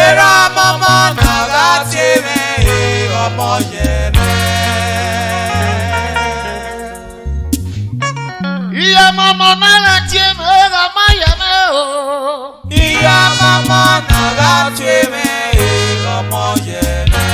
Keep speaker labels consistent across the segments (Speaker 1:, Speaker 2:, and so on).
Speaker 1: Era mama nagateme ọmọ yẹmẹ.
Speaker 2: Iya mama nagateme ọmọ yẹmẹ o.
Speaker 1: Iya mama nagateme ọmọ yẹmẹ.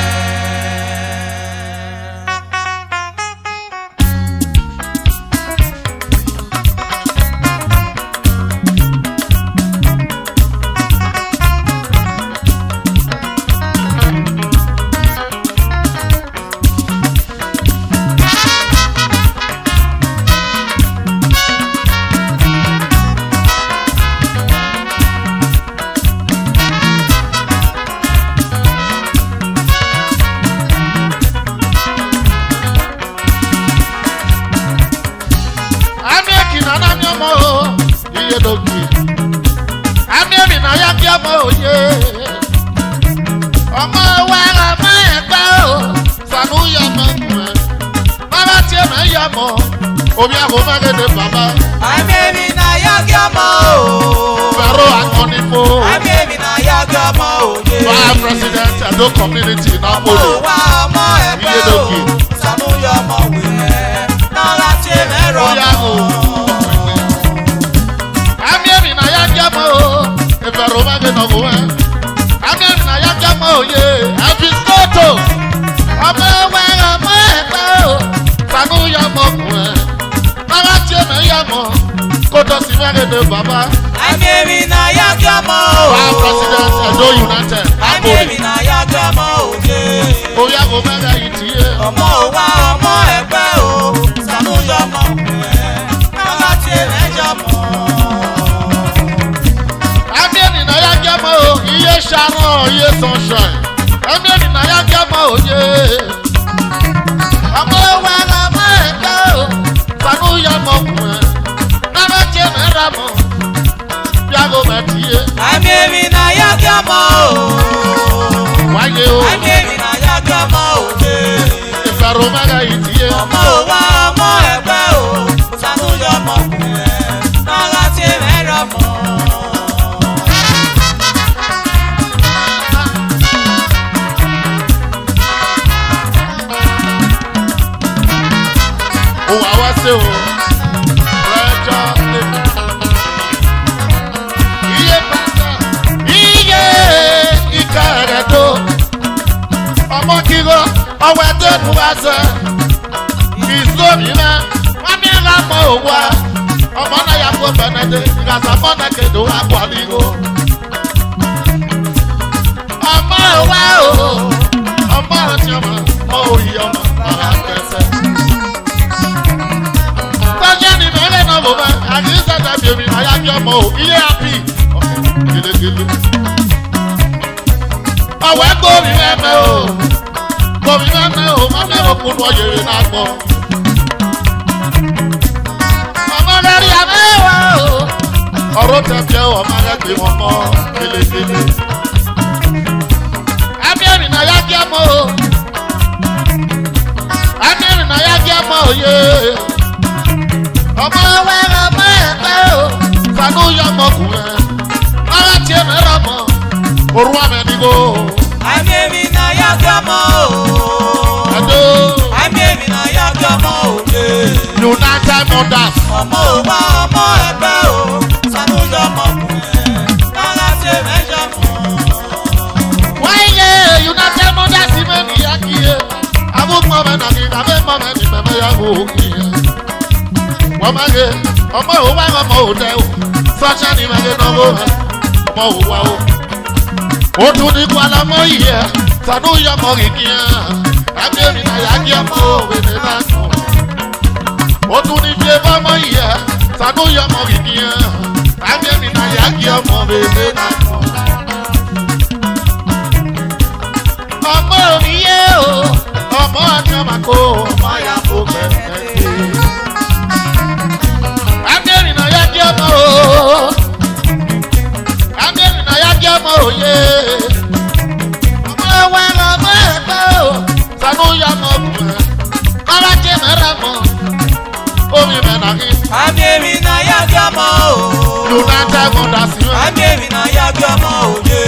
Speaker 2: Community na mo
Speaker 1: wa ọmọ ẹgbẹ́ o sanu yọ ọmọ wẹ̀ náà láti mẹ́rọ mọ́.
Speaker 2: Ami emi na ya jamo efero mage no bo e. Ami emi na ya jamo ye afiskoto. Ọmọ wa ọmọ ẹgbẹ́ o sanu yọ ọmọ wẹ̀ náà láti me ya mo koto si mage de baba.
Speaker 1: Ami emi na ya jamo
Speaker 2: Wa president Edo United.
Speaker 1: Ami emi na ya jamo oye.
Speaker 2: Oya go mega itie.
Speaker 1: Ọmọ wa ọmọ ẹgbẹ́ o sanu yọ ọmọ wẹ̀ náà láti mẹ́jọ mọ́.
Speaker 2: Ami emi na ya jamo iye sharon iye sunshine. Ami emi na ya jamo oye. Ọmọ wa ọmọ ẹgbẹ́ o sanu yọ ọmọ wẹ̀ náà láti mẹ́ra mọ́. Yago metie.
Speaker 1: Ami emi na ya jamo o.
Speaker 2: Waye o.
Speaker 1: Ami emi na ya jamo oye.
Speaker 2: Ifaro maga itie.
Speaker 1: Ọmọ wa ọmọ ẹgbẹ́ o sanu yọ ọmọ wẹ̀ náà láti mẹ́rọ mọ́.
Speaker 2: O wa wa se o. Rejo le. Iye pata. Iye ikare to. Ọmọ kigo ọwọ́ tó nu wa sẹ. Ìsòmí náà wọ́n mi ra mọ́ òwúwa. Ọmọ náà yà kó bẹ̀nẹ̀dẹ̀. Ìgbàsá mọ́nà kéde wà pọ̀ nígbò. Ọmọ wa o. Ọmọ àti ọmọ òyì ọmọ ọmọ akẹ́sẹ̀. Sọ́jà ni mẹ́lẹ̀ náà bò bá. Àkíyèsí ẹ̀dá bèbí àyájọ́ ọmọ o. Ilé àpì. Gèlègèlè. Ọ̀wẹ́ gbòmí mẹ́mẹ́ o. Gbòmí mẹ́mẹ́ o. Mọ́mẹ́ òkúnu ọ̀yẹ̀rẹ̀ náà gbọ́. Ọmọ lórí àmẹ́wà o. Ọ̀rọ̀ tẹ̀fẹ́ ọmọ ẹgbẹ́ wọn mọ́ gèlègèlè. Amẹ́rin náà yá jẹ́ mọ́ o. Amẹ́rin náà yá jẹ́ mọ́ òye. Ọmọ wẹ́rẹ́ ọmọ ẹgbẹ́ o. Sanu yọ ọmọkùnrin. Ọ̀rọ̀ tiẹ̀ mẹ́rọ mọ́. Orú àmẹ́nigo.
Speaker 1: Ami emi na ya jamo o.
Speaker 2: Edo.
Speaker 1: Ami emi na ya jamo oye.
Speaker 2: United Mothers.
Speaker 1: Ọmọ wa ọmọ ẹgbẹ́ o sanu yọ ọmọ wẹ̀ náà láti mẹ́jọ mọ́.
Speaker 2: Wáyé United Mothers ìmẹ̀ nìyá kìí. Abúgbọ̀n mẹ́ nàní àbẹ́ mọ́ mẹ́ ní mẹ́mẹ́ yá wò kìí. Wọ́n máa ge ọmọ òwúwa ọmọ òdẹ o. Sọ́jà ni mẹ́gẹ́ náà wò mẹ́ ọmọ òwúwa o. Ó tún ní kwalá mọ́ yìí ẹ̀ sanu yọ ọmọ kìkì ẹ̀. Àbí èmi náà yá kí ọmọ òwe ní náà kù. Ó tún ní fi ẹbọ mọ́ yìí ẹ̀ sanu yọ ọmọ kìkì ẹ̀. Àbí èmi náà yá kí ọmọ bèbè náà kù. Ọmọ òní yé o, ọmọ àti ọmọ kò, ọmọ yà kó kẹ̀kẹ́. Àbí èmi náà yá kí ọmọ o. Àbí èmi náà yá kí ọmọ òye. Ọmọ ẹwà ọmọ ẹgbẹ́ o, sanu yọ ọmọ kùnrin. Kọ́lá jẹ́ mẹ́rẹ̀ mọ́, omi mẹ́ta kí.
Speaker 1: Ami emi na ya jamo o.
Speaker 2: United Mothers.
Speaker 1: Ami emi na ya jamo oye.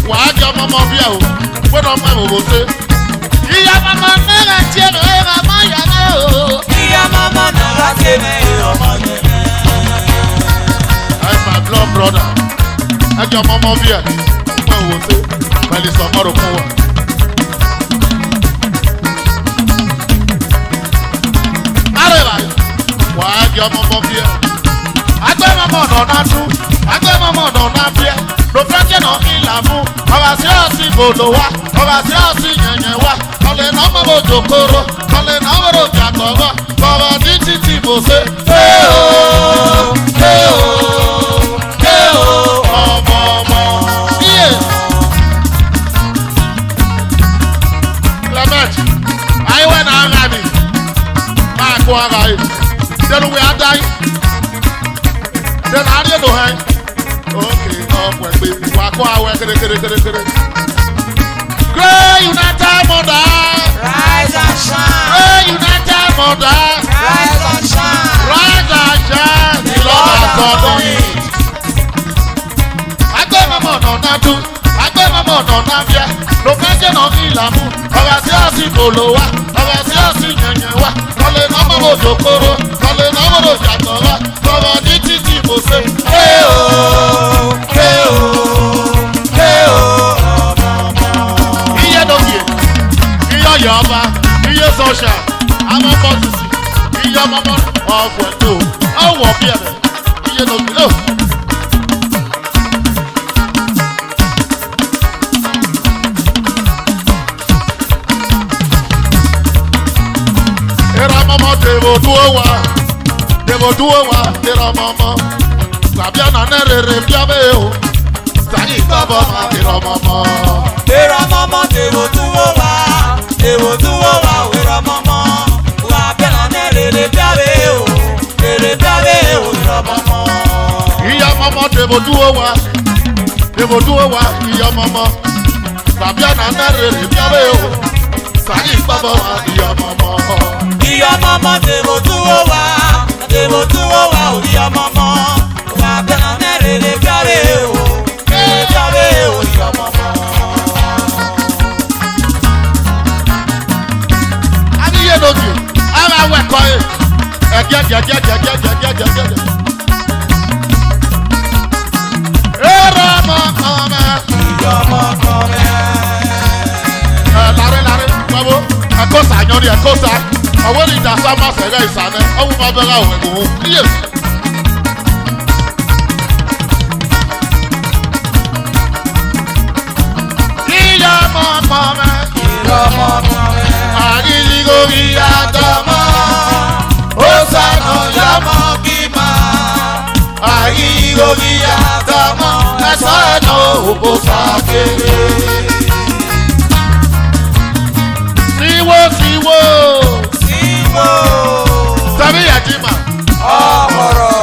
Speaker 2: wàá jẹ ọmọ ọmọ bíi àwọn gbọ́dọ̀ ọmọ ìwòwò ṣe. ìyá mama náírà tiẹ̀ lọ ẹ̀rọ ọmọ yàrá o.
Speaker 1: ìyá mama náírà tiẹ̀ lọ ẹ̀rọ ọmọ yàrá.
Speaker 2: I'm my blood brother. ẹ jẹ ọmọ ọmọ bíi ẹ ọmọ ìwòwò ṣe pẹ̀lú Omorokunwa. wàá jẹ ọmọ ọmọ bíi ẹ. agbẹ́mọ̀mọ̀ ọ̀nà náà tún agbẹ́mọ̀mọ̀ ọ̀nà náà bíi ẹ. lọ́fẹ́kẹ́ náà kí là mú ọba sí ọ̀sìn bòlò wa ọba sí ọ̀sìn yẹ̀yẹ̀ wa kọ́lé náà mọ̀ bò jòkóró kọ́lé náà mọ̀ bò jàkọ̀rọ̀ kọ́lọ̀ ní títì bò ṣe. ọmọ ọmọ iye. Clement ayiwe na ara mi máa kó ara yìí dẹnu wíwá dá yìí dẹnu adé ló hàn yìí. Okay, ọ̀pọ̀ ẹ̀gbẹ́ wà kó àwọ̀ kérékérékéré. Great United Mother.
Speaker 1: Rise and shine.
Speaker 2: Great United Mother.
Speaker 1: Rise and shine.
Speaker 2: Rise and shine. The Lord has done it. Agbẹ́mọ̀mọ̀ ọ̀nà dùn, agbẹ́mọ̀mọ̀ ọ̀nà bíẹ́. Ló fẹ́ jẹ́ náà ní ìlàmú. Ọ̀rọ̀ sí ọ̀sìn kòló wa, ọ̀rọ̀ sí ọ̀sìn yẹ̀yẹ̀ wa. Kọ́lé náà mọ̀ bò jòkóró, kọ́lé náà mọ̀ bò jàtọ̀ wa. Kọ́lọ̀ ní títì bò ṣe. Iye dòkè, iye ọ̀yà ọba, iye sọ̀ṣà, àwọn ọmọ sísì, iye ọmọmọ ọ̀gbọ̀n tó, ọ̀wọ̀ bí ẹ̀rẹ̀, iye dòkè lò. Era mọ́mọ́ dèbò dúró wa, era mọ́mọ́. Gbàbíà nà ní rere bíọ́bẹ̀ o, sàyìn gbọ́bọ̀ máa era mọ́mọ́.
Speaker 1: Era mama tèbò túwó wa, era mama. Wà bẹ́ẹ̀ náà rere bíábẹ́ o, era mama.
Speaker 2: Ìyá mọ́mọ́ dèbò dúró wa, ìyá mọ́mọ́. Gbàbíà nà ní rere bíọ́bẹ̀ o, sàyìn gbọ́bọ̀ máa ìyá mọ́mọ́.
Speaker 1: Ìyá mama tèbò túwó wa, ìyá mama. Wà bẹ́ẹ̀ náà rere bíábẹ́ o, ìyá mama.
Speaker 2: Lójú ara wẹ̀ kọ́ ẹ ẹ̀gẹ́gẹ́gẹ́gẹ́gẹ́gẹ́gẹ́gẹ́. Ẹ̀rọ ọmọkọ mẹ́.
Speaker 1: Ìyá ọmọkọ mẹ́.
Speaker 2: Lárí gbọ́wọ́ ẹ̀kọ́sà yọrí ẹ̀kọ́sà ọwọ́ ní ìdásá má sẹ̀rẹ̀ ìsàlẹ̀ ọwọ́ máa bẹ̀rẹ̀ àwọn ẹ̀gbọ́n níyè. Ìyá ọmọkọ mẹ́.
Speaker 1: Ìyá ọmọkọ mẹ́.
Speaker 2: Àgìlígòrí àtọmọ́, ó sànà yọmọ bímọ. Àgìlígòrí àtọmọ́, ẹ̀sọ́ ẹ̀nà òbò sàkéde. Síwó. Sẹ́mi Yajima.
Speaker 1: Ọ̀mọ̀rọ̀.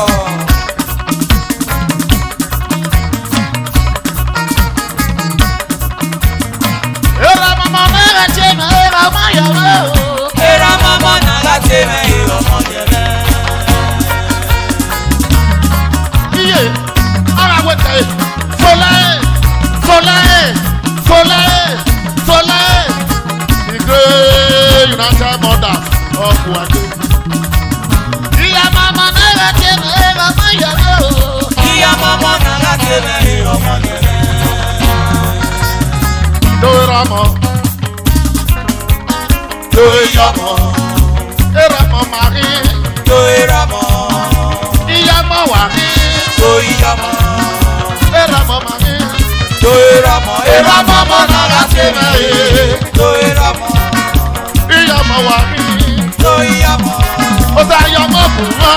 Speaker 2: Era mama náírà tiẹ̀ náà era ọmọ yàrá o.
Speaker 1: Era mama náírà tiẹ̀ náà era ọmọ yàrá.
Speaker 2: Iye ara wẹ̀tẹ̀ Fọláyé. The great United Mother of Wade. Ìyá mama náírà tiẹ̀ náà era ọmọ yàrá o.
Speaker 1: Ìyá mama náírà tiẹ̀ náà era ọmọ yàrá.
Speaker 2: Doeramo, eramo mari, iyamo wari, eramo mari, eramo monara teme, iyamo wari, osayamo kuwa,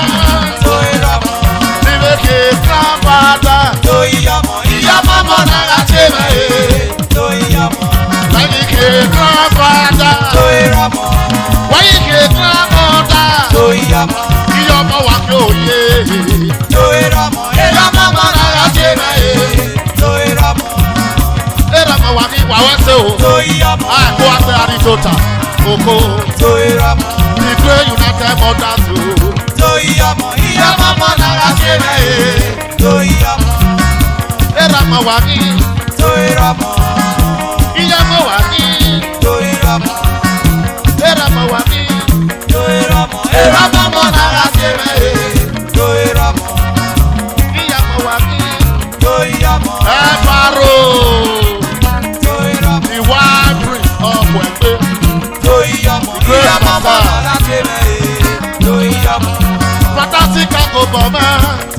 Speaker 2: nibeke krambada, iyamo monara teme. Why you get grandfather? Why you get grandmother? Iyo mo wa ko ye. Era mama na ga se na ye. Era mo wa ki wa se o. Ah, ko ase ari tota. Oko. The great United Mothers o. Iya mama na ga se na ye. Era mo wa ki.
Speaker 1: Ramo.
Speaker 2: Iyamo wa ni.
Speaker 1: Torí Ramo.
Speaker 2: Eramo wa ni.
Speaker 1: Torí Ramo. Ramo mo na la seme. Torí Ramo.
Speaker 2: Iyamo wa ni.
Speaker 1: Torí Ramo.
Speaker 2: Efaro.
Speaker 1: Torí Ramo.
Speaker 2: The wild prince of Wembe.
Speaker 1: Torí Ramo. Ramo mo na la seme. Torí Ramo.
Speaker 2: Fantastic Kango Boma.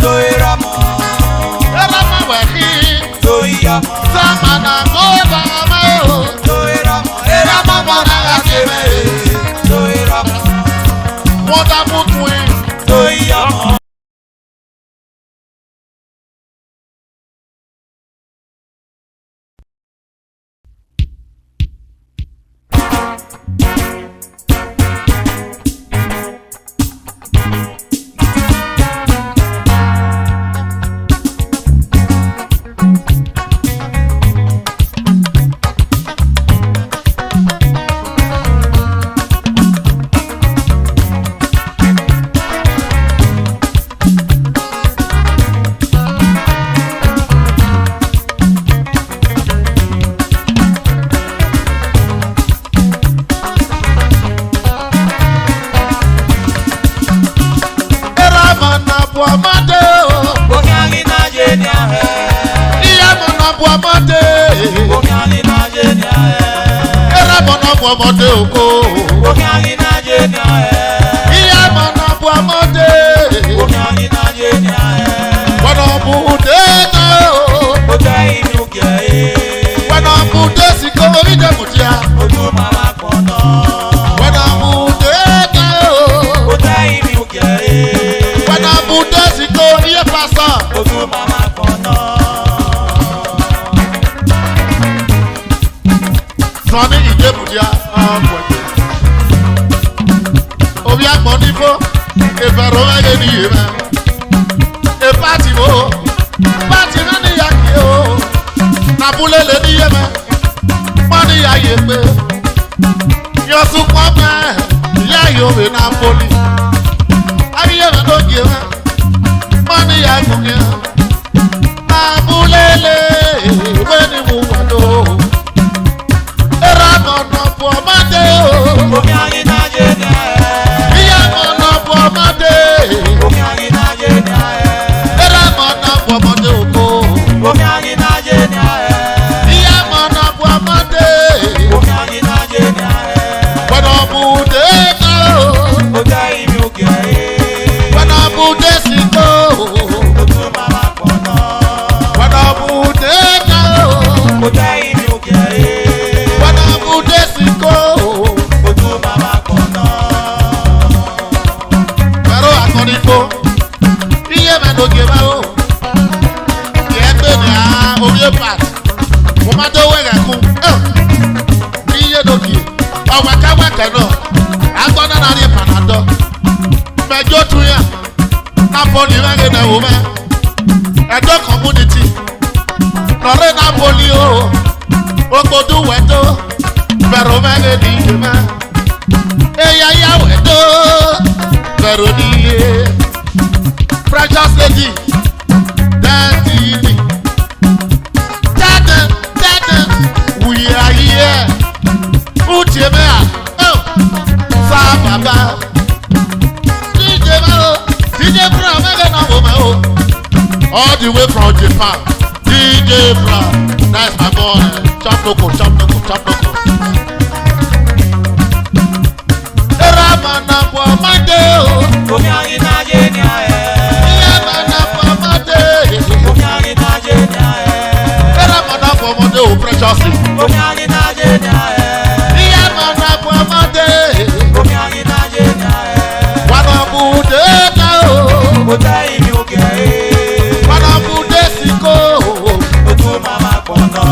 Speaker 1: Torí Ramo.
Speaker 2: Eramo wa ni.
Speaker 1: Torí Ramo.
Speaker 2: Samana go Boma.
Speaker 1: Torí Ramo. Ramo mo na la seme. Torí Ramo.
Speaker 2: Wonderful twin.
Speaker 1: Torí Ramo.
Speaker 2: Ọmọdé oko.
Speaker 1: Omi àrí náà jẹ́ ní ààrẹ.
Speaker 2: Ìyá mọ̀nà bu ọmọdé.
Speaker 1: Omi àrí náà jẹ́ ní ààrẹ.
Speaker 2: Wọ́nà bùdé náà o.
Speaker 1: Ó jẹ́ inú gẹ̀ẹ́.
Speaker 2: Wọ́nà bùdé sí kó orí dẹ̀mùtíà.
Speaker 1: Ojú màmá pọ̀ náà.
Speaker 2: Wọ́nà bùdé náà o.
Speaker 1: Ó jẹ́ inú gẹ̀ẹ́.
Speaker 2: Wọ́nà bùdé sí kó orí ẹ̀fàṣà.
Speaker 1: Ojú màmá pọ̀ náà.
Speaker 2: Sọ́ni ìdẹ́mùtíà. Obi agbọn nífó, ìfẹ̀rọ ẹ̀yẹ ní yé mẹ́. Ìpàtì wo, pàtì náà ní yàgé o. Nàbúlé lè ní yé mẹ́, wọ́n ní yàgé pé. Yọ̀sùn pọ̀ mẹ́, ìyá yòówé náà poli. Ayé mi ló gé mẹ́, wọ́n ní yàgé yẹn. Nàbúlé lè wé ní mu wà ló. Èrò àmọ̀nà pọ̀ mọ́dé o.
Speaker 1: Omi àrí náà jẹ́ ní ààrẹ.
Speaker 2: Ọmọdé.
Speaker 1: Omi àrí náà jẹ́ ní ààrẹ.
Speaker 2: Eré mọ̀nà bu ọmọdé oko.
Speaker 1: Omi àrí náà jẹ́ ní ààrẹ.
Speaker 2: Ìyá mọ̀nà bu ọmọdé.
Speaker 1: Omi àrí náà jẹ́ ní ààrẹ.
Speaker 2: Wọ́nà bùdé náà o.
Speaker 1: Ó jẹ́ inú gẹ̀ẹ́.
Speaker 2: Wọ́nà bùdé sí kó.
Speaker 1: Ojú màmá pọ̀ náà.
Speaker 2: Wọ́nà bùdé náà o.
Speaker 1: Ó jẹ́ inú gẹ̀ẹ́.
Speaker 2: Wọ́nà bùdé sí kó.
Speaker 1: Ojú màmá pọ̀ náà.
Speaker 2: Fẹ́rọ àkọ́nifó. Iye mẹ́nu ògè bá o. Yẹ gbé ní a orí pàt. Mo máa tó wẹ̀rẹ̀ kú. Iye lókè. Ọ̀wẹ̀kẹ́wẹ̀kẹ́ náà. Agbọ́n náà ní Panadol. Mẹjọ tún yà. Napoli mẹ́rin náà wò mẹ́. Ẹ̀dọ́ community. Lọ́rẹ́ Napoli o. Ogbodu wẹ̀dọ́. Bẹ̀rù mẹ́rin ní iye mẹ́. Eya ya wẹ̀dọ́. Bẹ̀rù ní iye. Precious lady. Dẹ́ntìlì. Dẹ́dẹ̀. Wùyà yíyẹ. Uche mẹ́à. Sá bàbá. DJ Bra, mẹ́gẹ̀ náà wò mẹ́ o. All the way from Japan. DJ Bra, that's my boy. Chop loco. Era mana bu ọmọdé o.
Speaker 1: Omi àrí náà jẹ́ ní ààrẹ.
Speaker 2: Ìyá mana bu ọmọdé.
Speaker 1: Omi àrí náà jẹ́ ní ààrẹ.
Speaker 2: Era mana bu ọmọdé o, precious.
Speaker 1: Omi àrí náà jẹ́ ní ààrẹ.
Speaker 2: Ìyá mana bu ọmọdé.
Speaker 1: Omi àrí náà jẹ́ ní ààrẹ.
Speaker 2: Wànà bùdé náà o.
Speaker 1: Ó jẹ́ inú gẹ̀ẹ́.
Speaker 2: Wànà bùdé sí kó.
Speaker 1: Ojú màmá pọ̀ náà.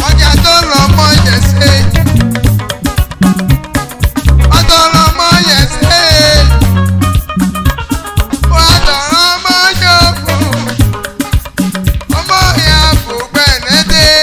Speaker 3: Ọjà tó lọ mọ́ yẹ̀sẹ̀. Ọjọ́ lọ mọ́ yẹ̀sẹ̀. Wọ́n dọ̀rọ̀ mọ́ yọ̀kù. Ọmọ ìyá kò gbẹ̀nẹ́dẹ́.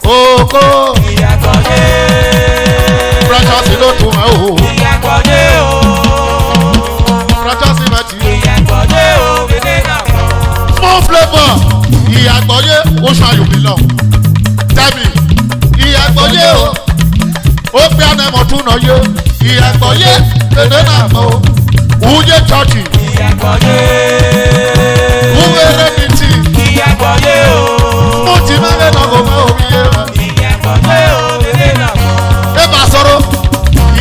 Speaker 2: Oh o.
Speaker 1: Ìyàgbọ́dé o.
Speaker 2: Rọ́jọ́ sí mẹ́tì o.
Speaker 1: Ìyàgbọ́dé o. Bèdè náà mọ̀.
Speaker 2: Small flavour. Ìyàgbọ́yé ó ṣàyò mi lọ. Tẹ́mi. Ìyàgbọ́yé o. Ó gbé anamọ̀ tún náà yé. Ìyàgbọ́yé bèdè náà mọ̀ o. Wúyé chọ́ọ̀chì.
Speaker 1: Ìyàgbọ́dé.
Speaker 2: Wúwéré mi tì.
Speaker 1: Ìyàgbọ́dé o.
Speaker 2: Mo ti máa ń lé lọ́gọ̀ mọ́ omi yé rẹ̀.
Speaker 1: Ìyàgbọ́dé o. Bèdè náà mọ̀.
Speaker 2: Ẹ bá sọ̀rọ̀.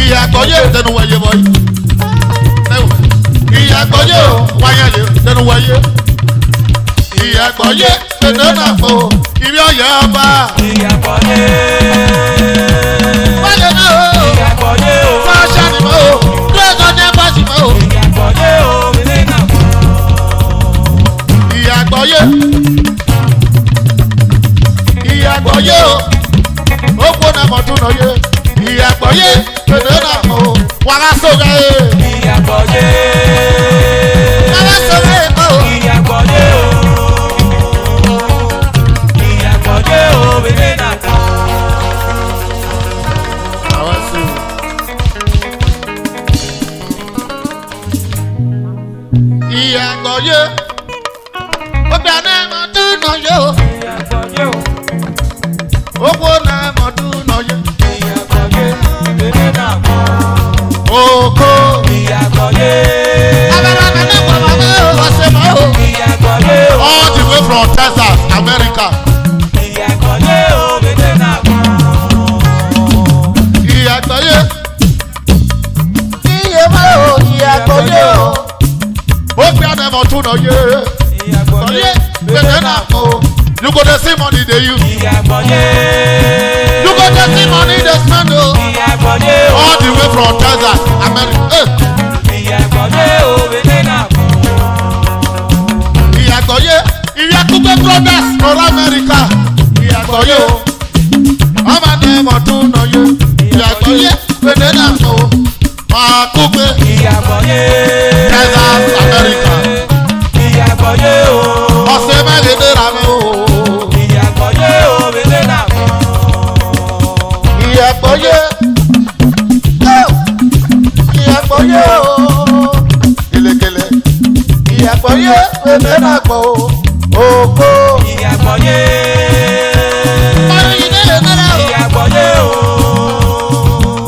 Speaker 2: Ìyàgbọ́yé dẹnu wẹ̀yẹ bọ̀ yìí. Ìyàgbọ́yé o. Wáyà lè dẹnu wẹ̀yẹ. Ìyàgbọ́yé bèdè náà mọ̀ o. Ibi ọ̀yẹ́ ọba.
Speaker 1: Ìyàgbọ́dé.
Speaker 2: Wáyà náà o.
Speaker 1: Ìyàgbọ́dé o.
Speaker 2: Fáṣà ni mo o. Dúró ní ẹ̀fọ́ sí mo o.
Speaker 1: Ìyàgbọ́dé o. Bèdè náà mọ̀.
Speaker 2: Ìyàgbọ́yé. Ìyàgbọ́yé o. Ó gbóná mọ̀tún náà yé. Ìyàgbọ́yé bèdè náà mọ̀ o. Wàrà sóga yé.
Speaker 1: Ìyàgbọ́dé.
Speaker 2: Wàrà sóga yé mọ̀ o.
Speaker 1: Ìyàgbọ́dé o. Ìyàgbọ́dé o. Bèdè náà mọ̀.
Speaker 2: Àwọn sí o. Ìyàgbọ́yé. Ó gbóná mọ̀tún náà yé o.
Speaker 1: Ìyàgbọ́dé o.
Speaker 2: Ó gbóná mọ̀tún náà yé.
Speaker 1: Ìyàgbọ́dé. Bèdè náà mọ̀.
Speaker 2: Oko.
Speaker 1: Ìyàgbọ́dé.
Speaker 2: Abẹ́rẹ́ náà pọ̀ mọ́ o. Ọ̀sẹ̀ mọ́ o.
Speaker 1: Ìyàgbọ́dé o.
Speaker 2: All the way from Texas, America.
Speaker 1: Ìyàgbọ́dé o. Bèdè náà mọ̀.
Speaker 2: Ìyàgbọ́yé. Iye mọ́ o. Ìyàgbọ́yé o. Ó gbé ànàmọ̀ tún náà yé.
Speaker 1: Ìyàgbọ́dé.
Speaker 2: Ìyàgbọ́yé. Bèdè náà mọ̀ o. You go dey see money dey use.
Speaker 1: Ìyàgbọ́dé.
Speaker 2: You go dey see money dey spend o.
Speaker 1: Ìyàgbọ́dé o.
Speaker 2: All the way from Texas, America.
Speaker 1: Ìyàgbọ́dé o. Bèdè náà mọ̀.
Speaker 2: Ìyàgbọ́yé. Ìyàkúgbé brothers from America. Ìyàgbọ́yé o. Ọmọ ànàmọ̀ tún náà yé. Ìyàgbọ́yé. Bèdè náà mọ̀ o. Máa kúgbé.
Speaker 1: Ìyàgbọ́dé.
Speaker 2: Texas, America.
Speaker 1: Ìyàgbọ́dé o.
Speaker 2: Ọ̀sẹ̀ mẹ́rin dèrà mi o.
Speaker 1: Ìyàgbọ́dé o. Bèdè náà mọ̀.
Speaker 2: Ìyàgbọ́yé. Ìyàgbọ́yé o. Kélekèlè. Ìyàgbọ́yé bèbè náà pọ̀ o. Oko.
Speaker 1: Ìyàgbọ́dé.
Speaker 2: Ọdún yìí délé náírà o.
Speaker 1: Ìyàgbọ́dé o.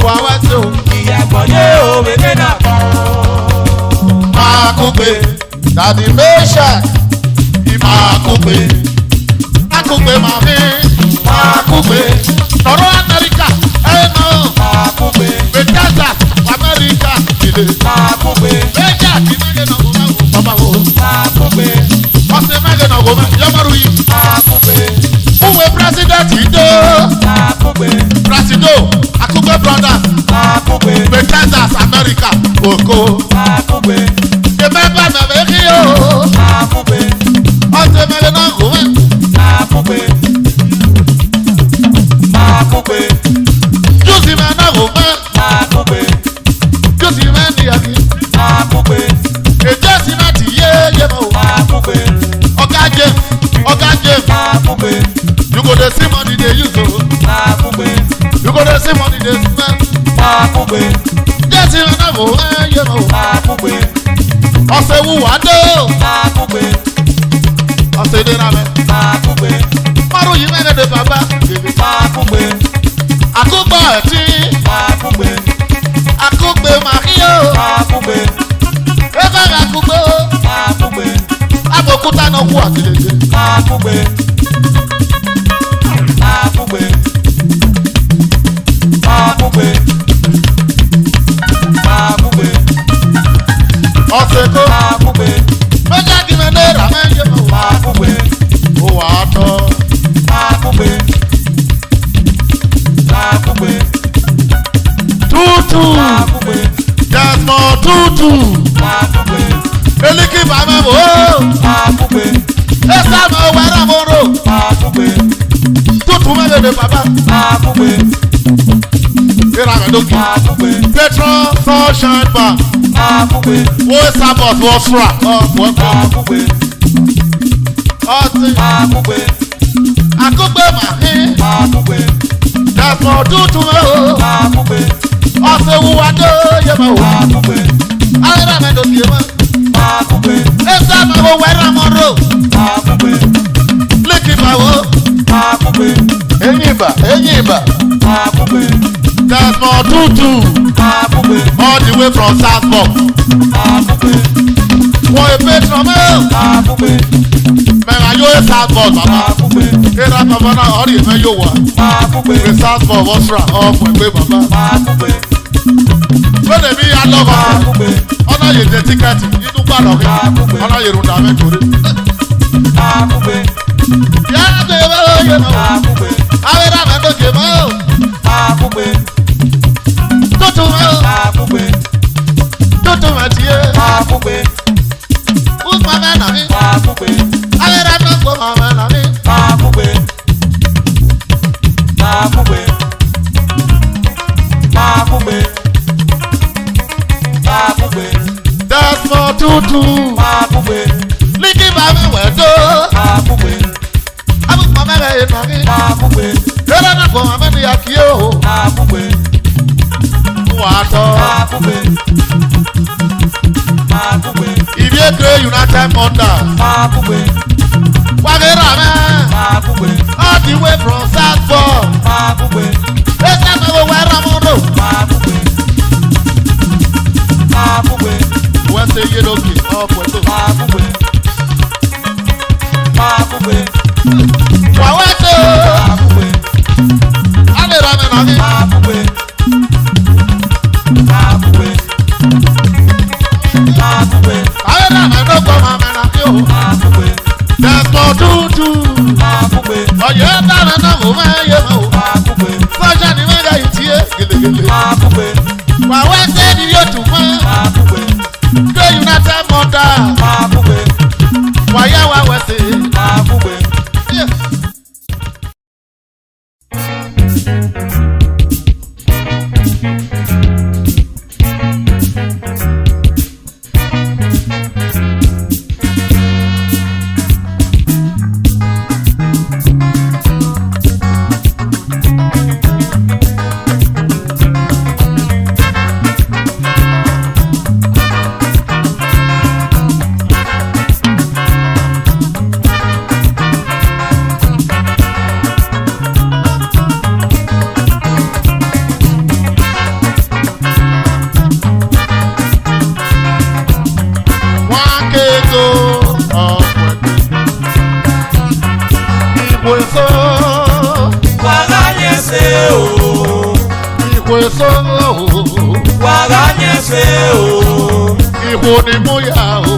Speaker 2: Wà wá sí o.
Speaker 1: Ìyàgbọ́dé o. Bèdè náà mọ̀.
Speaker 2: Máa kúgbe. Dàdí méṣà. Máa kúgbe. Máa kúgbe máa fi. Máa kúgbe. Lọ́rọ̀ Amẹ́ríkà. Ẹ náà.
Speaker 1: Máa kúgbe.
Speaker 2: Bẹ́tẹ́sà Amẹ́ríkà. Ìdè.
Speaker 1: Máa kúgbe.
Speaker 2: Méjà kí mẹ́gẹ̀ náà wò máa wò. Bàbá wo.
Speaker 1: Máa kúgbe.
Speaker 2: Ọ̀sẹ̀ mẹ́gẹ̀ náà wò máa. Yọ́mọ́rú yìí.
Speaker 1: Máa kúgbe.
Speaker 2: Fúnwé pírẹ́sídẹ̀ntì dé.
Speaker 1: Máa kúgbe.
Speaker 2: Presido. Akúgbé brothers.
Speaker 1: Máa kúgbe.
Speaker 2: Bẹ́tẹ́sà Amẹ́ríkà. Oko.
Speaker 1: Máa kúgbe.
Speaker 2: Kèmẹ́fà mẹ́fẹ́ kí o.
Speaker 1: Máa kúgbe.
Speaker 2: Ọ̀sẹ̀ mẹ́gẹ̀ náà wò máa.
Speaker 1: Máa kúgbe. Máa kúgbe.
Speaker 2: Júùsì máa náà wò máa.
Speaker 1: Máa kúgbe.
Speaker 2: Júùsì máa ní àbí.
Speaker 1: Máa kúgbe.
Speaker 2: Èjé sì máa ti yé yé mọ́ o.
Speaker 1: Máa kúgbe.
Speaker 2: Ọ̀gá James. Ọ̀gá James.
Speaker 1: Máa kúgbe.
Speaker 2: You go dey see money dey use o.
Speaker 1: Máa kúgbe.
Speaker 2: You go dey see money dey spend.
Speaker 1: Máa kúgbe.
Speaker 2: Jẹ́sì máa náà wò yé mọ́ o.
Speaker 1: Máa kúgbe.
Speaker 2: Ọ̀sẹ̀ wúwà dé o.
Speaker 1: Máa kúgbe.
Speaker 2: Ọ̀sẹ̀ ìdíra mẹ́.
Speaker 1: Máa kúgbe.
Speaker 2: Márùn yìí mẹ́rin de bàbá.
Speaker 1: Máa kúgbe.
Speaker 2: Àkúgbọ̀ ẹ̀tí.
Speaker 1: Máa kúgbe.
Speaker 2: Àkúgbè màkí o.
Speaker 1: Máa kúgbe.
Speaker 2: Ẹgbẹ́ rẹ̀ àkúgbò.
Speaker 1: Máa kúgbe.
Speaker 2: Àbòkúta náà kú àtìlẹ́gbẹ́.
Speaker 1: Máa kúgbe. Máa kúgbe. Máa kúgbe. Máa kúgbe.
Speaker 2: Ọ̀sẹ̀ kó.
Speaker 1: Máa kúgbe.
Speaker 2: Méjà kí mẹ́ náírà mẹ́ yé mọ́ o.
Speaker 1: Máa kúgbe.
Speaker 2: Ó wà á tọ́.
Speaker 1: Máa kúgbe. Máa kúgbe.
Speaker 2: Tútù.
Speaker 1: Máa kúgbe.
Speaker 2: Jẹ̀smọ̀ tútù.
Speaker 1: Máa kúgbe.
Speaker 2: Eliki bàmẹ́ wò ó.
Speaker 1: Máa kúgbe.
Speaker 2: Ẹ̀sà mọ̀ wẹ́rẹ́ mọ́rò.
Speaker 1: Máa kúgbe.
Speaker 2: Tútù mẹ́rin de bàbá.
Speaker 1: Máa kúgbe.
Speaker 2: Ìrà rẹ̀ lókè.
Speaker 1: Máa kúgbe.
Speaker 2: Petron sunshine bar.
Speaker 1: Máa kúgbe.
Speaker 2: Wo sábọ̀t wọ fúra.
Speaker 1: Máa kúgbe.
Speaker 2: Ọtí.
Speaker 1: Máa kúgbe.
Speaker 2: Àkúgbè màkí.
Speaker 1: Máa kúgbe.
Speaker 2: Jẹ̀smọ̀ tútù mẹ́ o.
Speaker 1: Máa kúgbe.
Speaker 2: ọ̀sẹ̀ wúwa tó yẹ mọ̀ wò.
Speaker 1: Akúgbe.
Speaker 2: Ayélujára mẹ́tò kì í mọ̀.
Speaker 1: Akúgbe.
Speaker 2: Ẹ̀sẹ̀ máa wo wẹ́rẹ́ mọ́ ro.
Speaker 1: Akúgbe.
Speaker 2: Líkì máa wo.
Speaker 1: Akúgbe.
Speaker 2: Eyín ìbà.
Speaker 1: Akúgbe.
Speaker 2: Desmond Tutu.
Speaker 1: Akúgbe.
Speaker 2: All the way from Southport.
Speaker 1: Akúgbe.
Speaker 2: Wọ́n èpè trọ́mẹ́.
Speaker 1: Akúgbe.
Speaker 2: Mẹ́ra yóò yẹ Southport bàbá.
Speaker 1: Akúgbe.
Speaker 2: Kéra bàbá náà ọ̀rì ìfẹ́ yóò wà.
Speaker 1: Akúgbe.
Speaker 2: Ní Southport Ọ̀ṣra ọ̀pọ̀ ẹgbẹ́ bàbá.
Speaker 1: Akúgbe.
Speaker 2: Lóde mi yá lọ́ba.
Speaker 1: Akúgbe.
Speaker 2: Ọ̀nà yè jẹ tíkẹ́ẹ̀tì inú gbàdọ̀ kí.
Speaker 1: Akúgbe.
Speaker 2: Ọ̀nà yè rúdà mẹ́tòrí.
Speaker 1: Akúgbe.
Speaker 2: Yàrá tó yẹ bá yẹ náà.
Speaker 1: Akúgbe.
Speaker 2: Ayélujára mẹ́tò kì í mọ́.
Speaker 1: Akúgbe.
Speaker 2: Tutu mọ́.
Speaker 1: Akúgbe.
Speaker 2: Tutu mọ́ tiẹ̀.
Speaker 1: Akúgbe.
Speaker 2: Ukpa mẹ́ nà mí.
Speaker 1: Akúgbe.
Speaker 2: Ayélujára tó kọ́ mọ́ nà mí.
Speaker 1: Akúgbe. Akúgbe. Akúgbe. Akúgbe.
Speaker 2: Desmond Tutu.
Speaker 1: Akúgbe.
Speaker 2: Líkì bá mi wẹ̀ tó.
Speaker 1: Akúgbe.
Speaker 2: Abúkọ̀ mẹ́rẹ̀ yìí nà mí.
Speaker 1: Akúgbe.
Speaker 2: Kéra náà kọ́ mọ́ mẹ́ni yà kí o.
Speaker 1: Akúgbe.
Speaker 2: Wà á tọ́.
Speaker 1: Akúgbe. Akúgbe.
Speaker 2: Ìdí èkó United Mother.
Speaker 1: Akúgbe.
Speaker 2: Wàgéra mẹ́.
Speaker 1: Akúgbe.
Speaker 2: All the way from Southport.
Speaker 1: Akúgbe.
Speaker 2: Ẹsẹ̀ mi wo wẹ́rẹ́ mú lò.
Speaker 1: Akúgbe. Akúgbe.
Speaker 2: Wẹ́sẹ̀ yé lókè ọ̀pọ̀ ètò.
Speaker 1: Akúgbe. Akúgbe.
Speaker 2: Wà wẹ́sẹ̀ o.
Speaker 1: Akúgbe.
Speaker 2: Alera mi nà mí.
Speaker 1: Akúgbe. Akúgbe. Akúgbe.
Speaker 2: Ayélujára mẹ́tò kọ́ mọ́ mẹ́ nà mí o.
Speaker 1: Akúgbe.
Speaker 2: Desmond Tutu.
Speaker 1: Akúgbe.
Speaker 2: Ọ̀yẹ́ dára náà wò mẹ́ yé mọ́ o.
Speaker 1: Akúgbe.
Speaker 2: Sọ́jà ni mẹ́ga yìí tiẹ̀ gèlègèlè.
Speaker 1: Akúgbe.
Speaker 2: Wà wẹ́sẹ̀ ni yóò tún mọ́.
Speaker 1: Akúgbe.
Speaker 2: Gbé United Mother.
Speaker 1: Akúgbe.
Speaker 2: Wàyà wà wẹ́sẹ̀.
Speaker 1: Akúgbe.
Speaker 2: Yeah.
Speaker 1: Waganyese o.
Speaker 2: Ìwèso
Speaker 1: Waganyese o.
Speaker 2: ìwò ni mo yà o.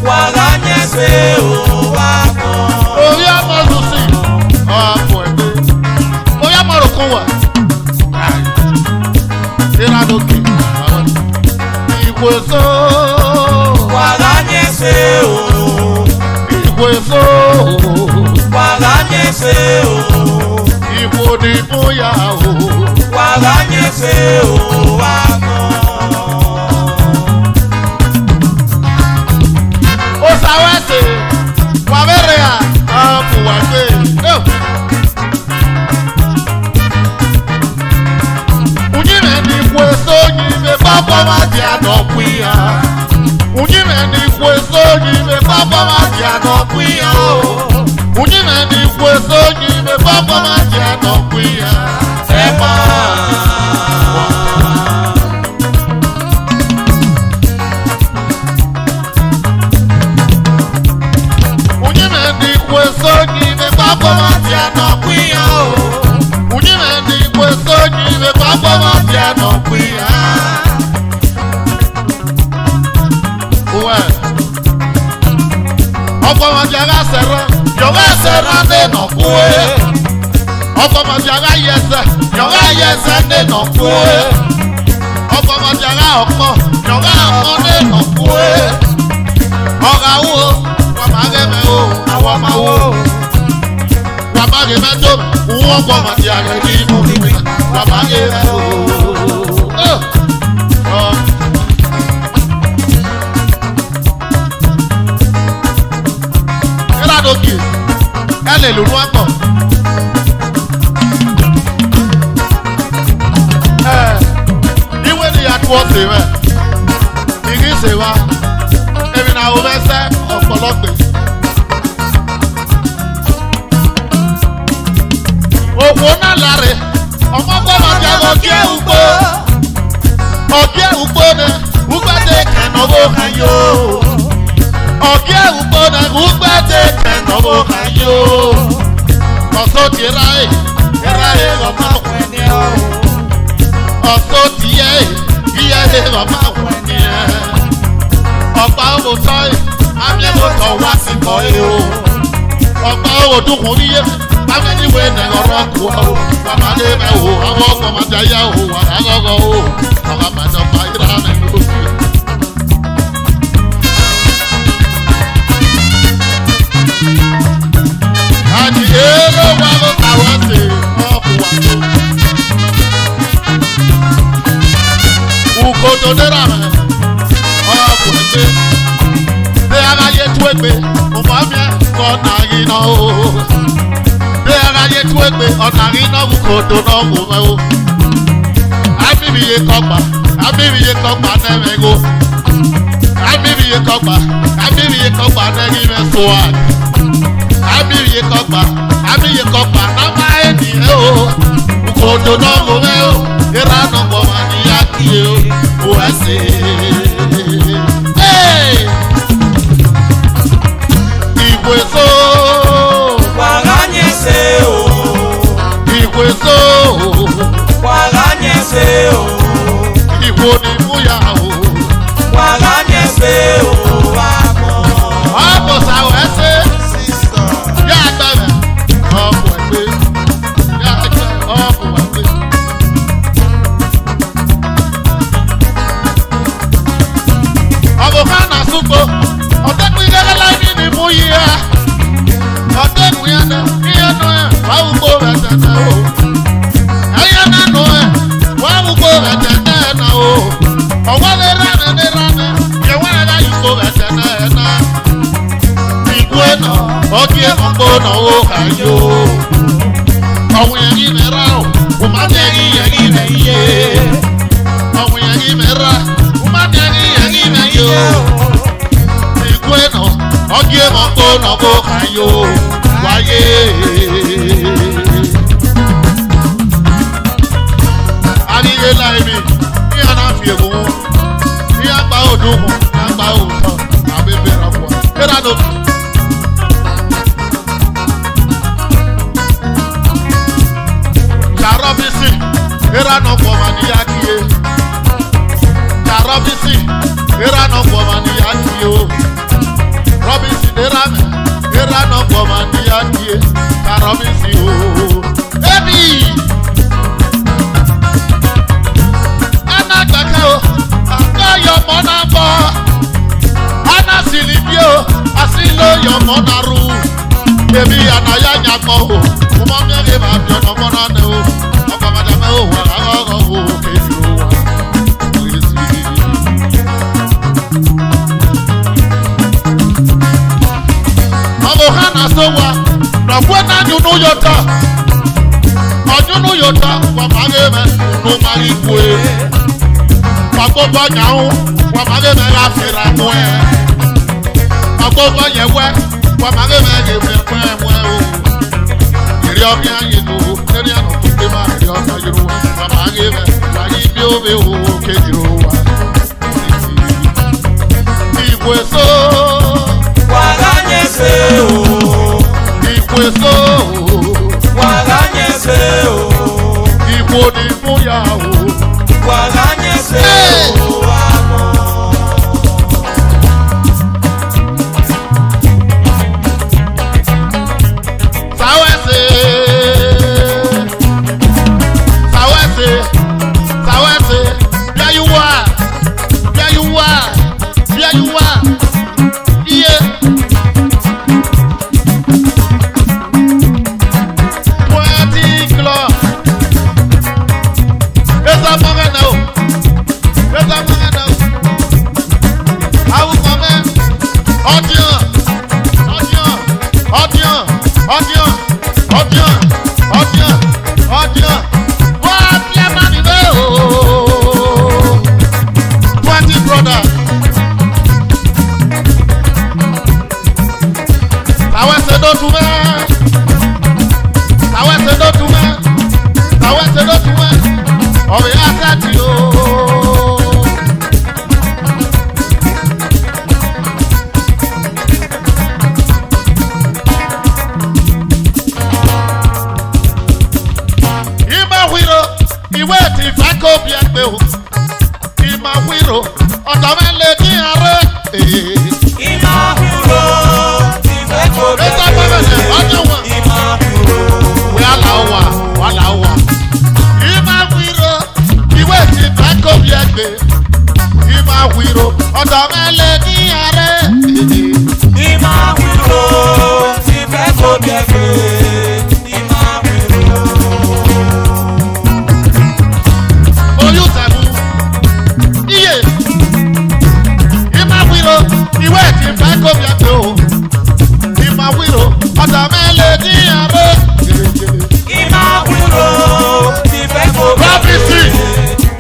Speaker 1: Waganyese o. Wagọ.
Speaker 2: Orí àmọ́lù sí ọ̀pọ̀ ẹgbẹ́. Orí Omorokunwa. Ìrànlọ́kì. Ìwèso.
Speaker 1: Waganyese o.
Speaker 2: Ìwèso.
Speaker 1: Waganyese o.
Speaker 2: Ìwò ni mo yà o.
Speaker 1: Waganyese o. Wagọ.
Speaker 2: Ó sáwẹ́sẹ̀ wà bẹ̀rẹ̀ à ọ̀pọ̀ wà gbé. Unyime ni kweso nyime papa mati anokwiya. Unyime ni kweso nyime papa mati anokwiya. Unyime ni kweso nyime papa mati anokwiya.
Speaker 1: Ẹ̀pà.
Speaker 2: Unyime ni kweso nyime papa mati anokwiya. Unyime ni kweso nyime papa mati anokwiya. Ọkọ̀ mọ̀tí ara sẹ̀rọ̀, yọ̀wọ́ ẹsẹ̀rọ̀ nínú kúé. Ọkọ̀ mọ̀tí ara yẹsẹ̀, yọ̀wọ́ yẹsẹ̀ nínú kúé. Ọkọ̀ mọ̀tí ara ọ̀pọ̀, yọ̀wọ́ ọ̀pọ̀ nínú kúé. Ọ̀rọ̀ àwọ̀ wọ́n máa rẹ̀ mẹ́ o, àwọn máa wò. Wọ́n máa rẹ̀ mẹ́ tó, wọ́n kọ̀ mọ̀tí ara ní inú mi. Wọ́n máa rẹ̀ mẹ́ o. Lókè ẹ lè lòrú àpọ̀. sèwẹ̀ igi sèwà èmi náà ò fẹ́ sẹ́ ọ̀pọ̀lọpẹ̀. òkú náà láre ọmọ gbọ́dọ̀ jẹ́ ọ̀gẹ́ ùgbó ni ugbẹ́dẹ́ kẹ̀nọ́wó kan yóò ọ̀gẹ́ ùgbó ni ugbẹ́dẹ́ kẹ̀nọ́wó kan yóò ọ̀sọ́ ti ráyè ọmọ àwọn ẹni ọ̀ ọ̀sọ́ ti yẹ ọmọ àwọn ẹni ẹ̀ ọ̀pá òwòtọ́ amẹ́wòtọ́ wá sí kọ́ ẹ̀ o ọ̀pá òwòdúnkùn níyẹ amẹ́niwé nẹ̀ ọ̀rọ̀ kù ọ́ bàbá lé mẹ́ o àwọn ọkọ̀ máa jayá o wà lágọ́gọ́ o ọ̀gá máa jọ fà yíra mẹ́ lóṣù. àti èrò wa ló kàwé sí ọ̀pù wa tó. ukoto dera mẹ́ ọ̀pù ẹgbẹ́ bí aráyé tó ẹgbẹ́ ọmọ mi kọ́ náà yín náà o. Bí aráyé tó ẹgbẹ́ ọ̀nà yín náà wù kòtò náà wù mẹ́ o. Abíbíye kọ́gbà nẹ́mẹ́gò. Abíbíye kọ́gbà nẹ́gí mẹ́ sọ́wọ́d. Abíbíye kọ́gbà náà ènìyàn o. Kòtò náà wù mẹ́ o. Ìlànà pọ̀ mà ní yákìí o. Wò ẹ́ sè é. Ìwé so.
Speaker 1: Wàhányẹsẹ o.
Speaker 2: Ìwé so.
Speaker 1: Wàhányẹsẹ o.
Speaker 2: Ìwò ni múyà o.
Speaker 1: Wàhányẹsẹ o.
Speaker 2: Ọ̀pọ̀ sàwọ̀ ẹsẹ̀. Yá àgbẹ̀rẹ̀. Ọ̀pọ̀ ẹgbẹ́. Yá àgbẹ̀rẹ̀. Ọ̀pọ̀ ẹgbẹ́. Ọ̀pọ̀ kan nà súgbó. Ọ̀dẹ́kùn ìdẹ́gẹ́ láì ní ni mú yí ya. Ọ̀dẹ́kùn yẹn nà ìyẹn nà ẹ̀ wá wúgbó rẹ̀ tẹ̀tẹ̀ o. Ẹ̀yẹn nà nù ẹ̀ wá wúgbó rẹ̀ tẹ̀tẹ̀ nà o. Ọ̀wọ́ lè ránà yẹ wọ́n ẹ̀dá yúgbó rẹ̀ tẹ̀tẹ̀ nà. Ìgbó ẹ̀ nà ọ̀gí ẹ̀ mọ̀ gbó nà ó kà yó. Ọ̀wọ́ yẹn yí mẹ́ra o, kò má ní ẹ̀yí yẹn yí mẹ́ yé. Ọ̀wọ́ yẹn yí mẹ́ra, kò má ní ẹ̀yí yẹn yí mẹ́ yó. Ìgbó ẹ̀ nà ọ̀gí ẹ̀ mọ̀ gbó nà ó kà yó. Wáyé. Àríyé láì mi, ní àná fi ègún wọn, ní àgbà òdùn wọn, ní àgbà òtọ̀, àbí bẹ̀rẹ̀ fún wa. Bẹ́ẹ̀rẹ̀ ló. Kàrọ́bísì, bẹ́ẹ̀rẹ̀ náà pọ̀ mà ní yákìyé. Kàrọ́bísì, bẹ́ẹ̀rẹ̀ náà pọ̀ mà ní yákìyé o. Rọ́bísì bẹ́ẹ̀rẹ̀ mẹ́. Ìlànà pọ̀ máa ní adìẹ kàrọ́bísì o. Ẹbí anagbàká o, àgbáyọ̀mọ́ náà bọ̀. Anásìlìbí o, àsìlóyọ̀mọ́ náà rú. Èmi ànáyà nyàkọ̀ o, mo mọ mẹ́rin máa fi ọ̀nà mọ́ náà nẹ o. Ọkọ̀ màdàmẹ́ o, wà láwọ̀ o, kéjì o wà. Hana sowa na kwena nyunu yota onyunu yota wa mageme no mari kwe pagoba nyawo wa mageme la fira mwe pagoba yewe wa mageme ge mwe mwe o iri omi ayi no eri anu tupe ma eri omi ayi no wa mageme wa ibi omi o kejiro wa Igwe so
Speaker 1: Wàhányẹsẹ o.
Speaker 2: Igwe so
Speaker 1: Wàhányẹsẹ o.
Speaker 2: Igbo ni múyà o.
Speaker 1: Wàhányẹsẹ o.
Speaker 2: Sawẹ́sẹ̀ Sawẹ́sẹ̀ Sawẹ́sẹ̀ bí you wà bí you wà bí you wà iye. Esa mọ̀gánná o, esa mọ̀gánná. ìwé ti fẹ́ kó bí ẹgbẹ́ o ìmọ̀ wíro ọ̀dọ́ mẹ́lẹ̀ ní ààrẹ.
Speaker 1: ìmọ̀ wíro ti fẹ́ kó bí ẹgbẹ́ o ìmọ̀ wíro.
Speaker 2: wàhálà wà. ìmọ̀ wíro ìwé ti fẹ́ kó bí ẹgbẹ́ ìmọ̀ wíro ọ̀dọ́ mẹ́lẹ̀ ní ààrẹ.
Speaker 1: ìmọ̀ wíro ti fẹ́ kó bí ẹgbẹ́ ìmọ̀ wíro.
Speaker 2: oyún tẹ̀mú iye ìmọ̀ wíro ìwé ti fẹ́ kó bí ẹgbẹ́ o ìmọ̀ wíro ọ̀dọ́ mẹ́lẹ̀ ní ààrẹ.
Speaker 1: ìmọ̀ wíro ti fẹ́ kó bí ẹgbẹ́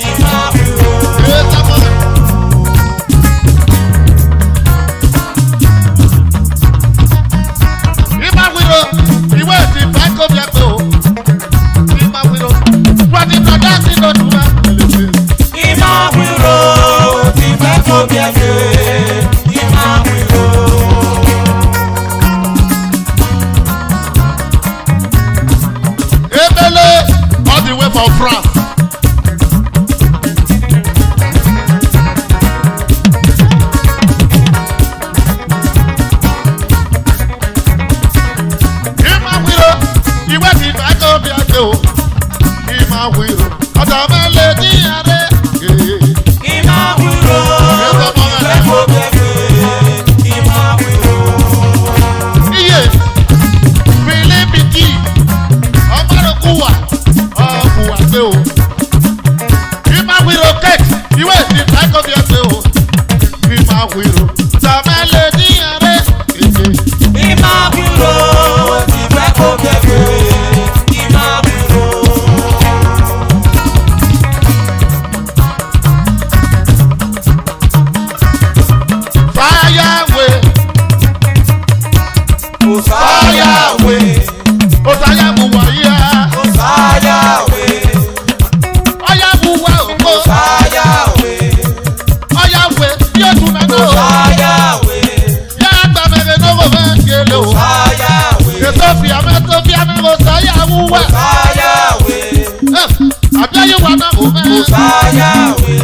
Speaker 1: ìmọ̀ wíro.
Speaker 2: ìmọ̀ wíro ìwé ti fẹ́ kó bí ẹgbẹ́ o ìmọ̀ wíro wọ́n ti tọ́jà sí lọ́dún wa.
Speaker 1: ìmọ̀ wíro ti fẹ́ kó bí ẹgbẹ́ ìmọ̀ wíro.
Speaker 2: Ebele all the way from France. Ìmọ̀ wíro ìwé ti fẹ́ kó bí ẹgbẹ́ o ìmọ̀ wíro ọ̀dọ̀ mẹ́lẹ̀ ní ààrẹ.
Speaker 1: ìmọ̀ wíro ti fẹ́ kó bí ẹgbẹ́ ìmọ̀ wíro.
Speaker 2: Iye Filipiki Omorokunwa ọ̀bùwà gbé o. Ìmọ̀ wíro kẹ́ẹ̀kì ìwé ti fẹ́ kó bí ẹgbẹ́ o ìmọ̀ wíro ọ̀dọ̀ mẹ́lẹ̀ ní ààrẹ.
Speaker 1: ìmọ̀ wíro ti fẹ́ kó bí ẹgbẹ́ ìmọ̀ wíro.
Speaker 2: Fáyàwé
Speaker 1: Osayawe,
Speaker 2: Osayabuwa yíyá
Speaker 1: Osayawe,
Speaker 2: Ọ̀yàbuwa òkò
Speaker 1: Osayawe,
Speaker 2: Ọ̀yàwé yóò tún mẹ́nu o.
Speaker 1: Osayawe,
Speaker 2: Yá gbàmẹ̀rẹ̀ lọ́wọ́ fẹ́ gèlè o.
Speaker 1: Osayawe,
Speaker 2: Èso fìyàmẹ́ tó fìyàmẹ́ Osayabuwa.
Speaker 1: Osayawe,
Speaker 2: Àbíyáyéwà náà kò mẹ́.
Speaker 1: Osayawe,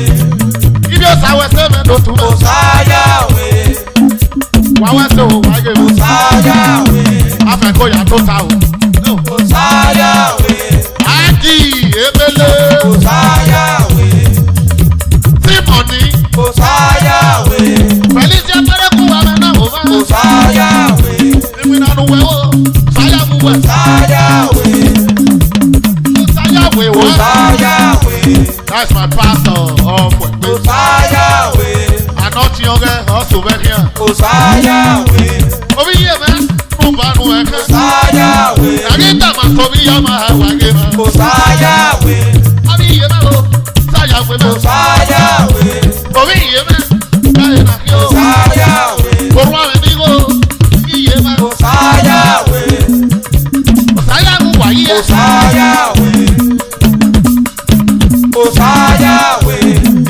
Speaker 2: Ibi òsàwẹ̀ sẹ́mẹ̀ ló tún mọ́.
Speaker 1: Osayawe,
Speaker 2: Wàwẹ́ sẹ́ o wáyé mi.
Speaker 1: Osayawe,
Speaker 2: Afẹ́kọ̀yà tó ta o.
Speaker 1: Osayawe,
Speaker 2: Ájì ebele.
Speaker 1: Osayawe,
Speaker 2: Tímọ̀nì.
Speaker 1: Osayawe,
Speaker 2: Fẹ̀lísì Abẹ́rẹ́kù wà mẹ́ náà kò mẹ́.
Speaker 1: Osayawe,
Speaker 2: Ìpinnu wẹ̀ o. Fáyàbuwa.
Speaker 1: Osayawe,
Speaker 2: Osayawe wá.
Speaker 1: Osayawe,
Speaker 2: That's my pastor. Ọmọ ẹgbẹ́.
Speaker 1: Osayawe,
Speaker 2: Àná tí ọgẹ́ ọ̀sùn bẹ́ẹ̀ kíá.
Speaker 1: Osayawe,
Speaker 2: Omi yé mẹ́. Nùbánu ẹ̀kẹ́.
Speaker 1: Osayawe,
Speaker 2: Àní tàmà tóbi yá máa wáyé mẹ́.
Speaker 1: Osayawe,
Speaker 2: Àbí yé mẹ́ o. Sáyàwé mẹ́.
Speaker 1: Osayawe,
Speaker 2: Omi yé mẹ́. Báyìí nà kí o.
Speaker 1: Osayawe,
Speaker 2: Òru àmì ní kò. Iye mẹ́.
Speaker 1: Osayawe,
Speaker 2: Sáyàwó wáyé ẹ̀.
Speaker 1: Osayawe, Osayawe,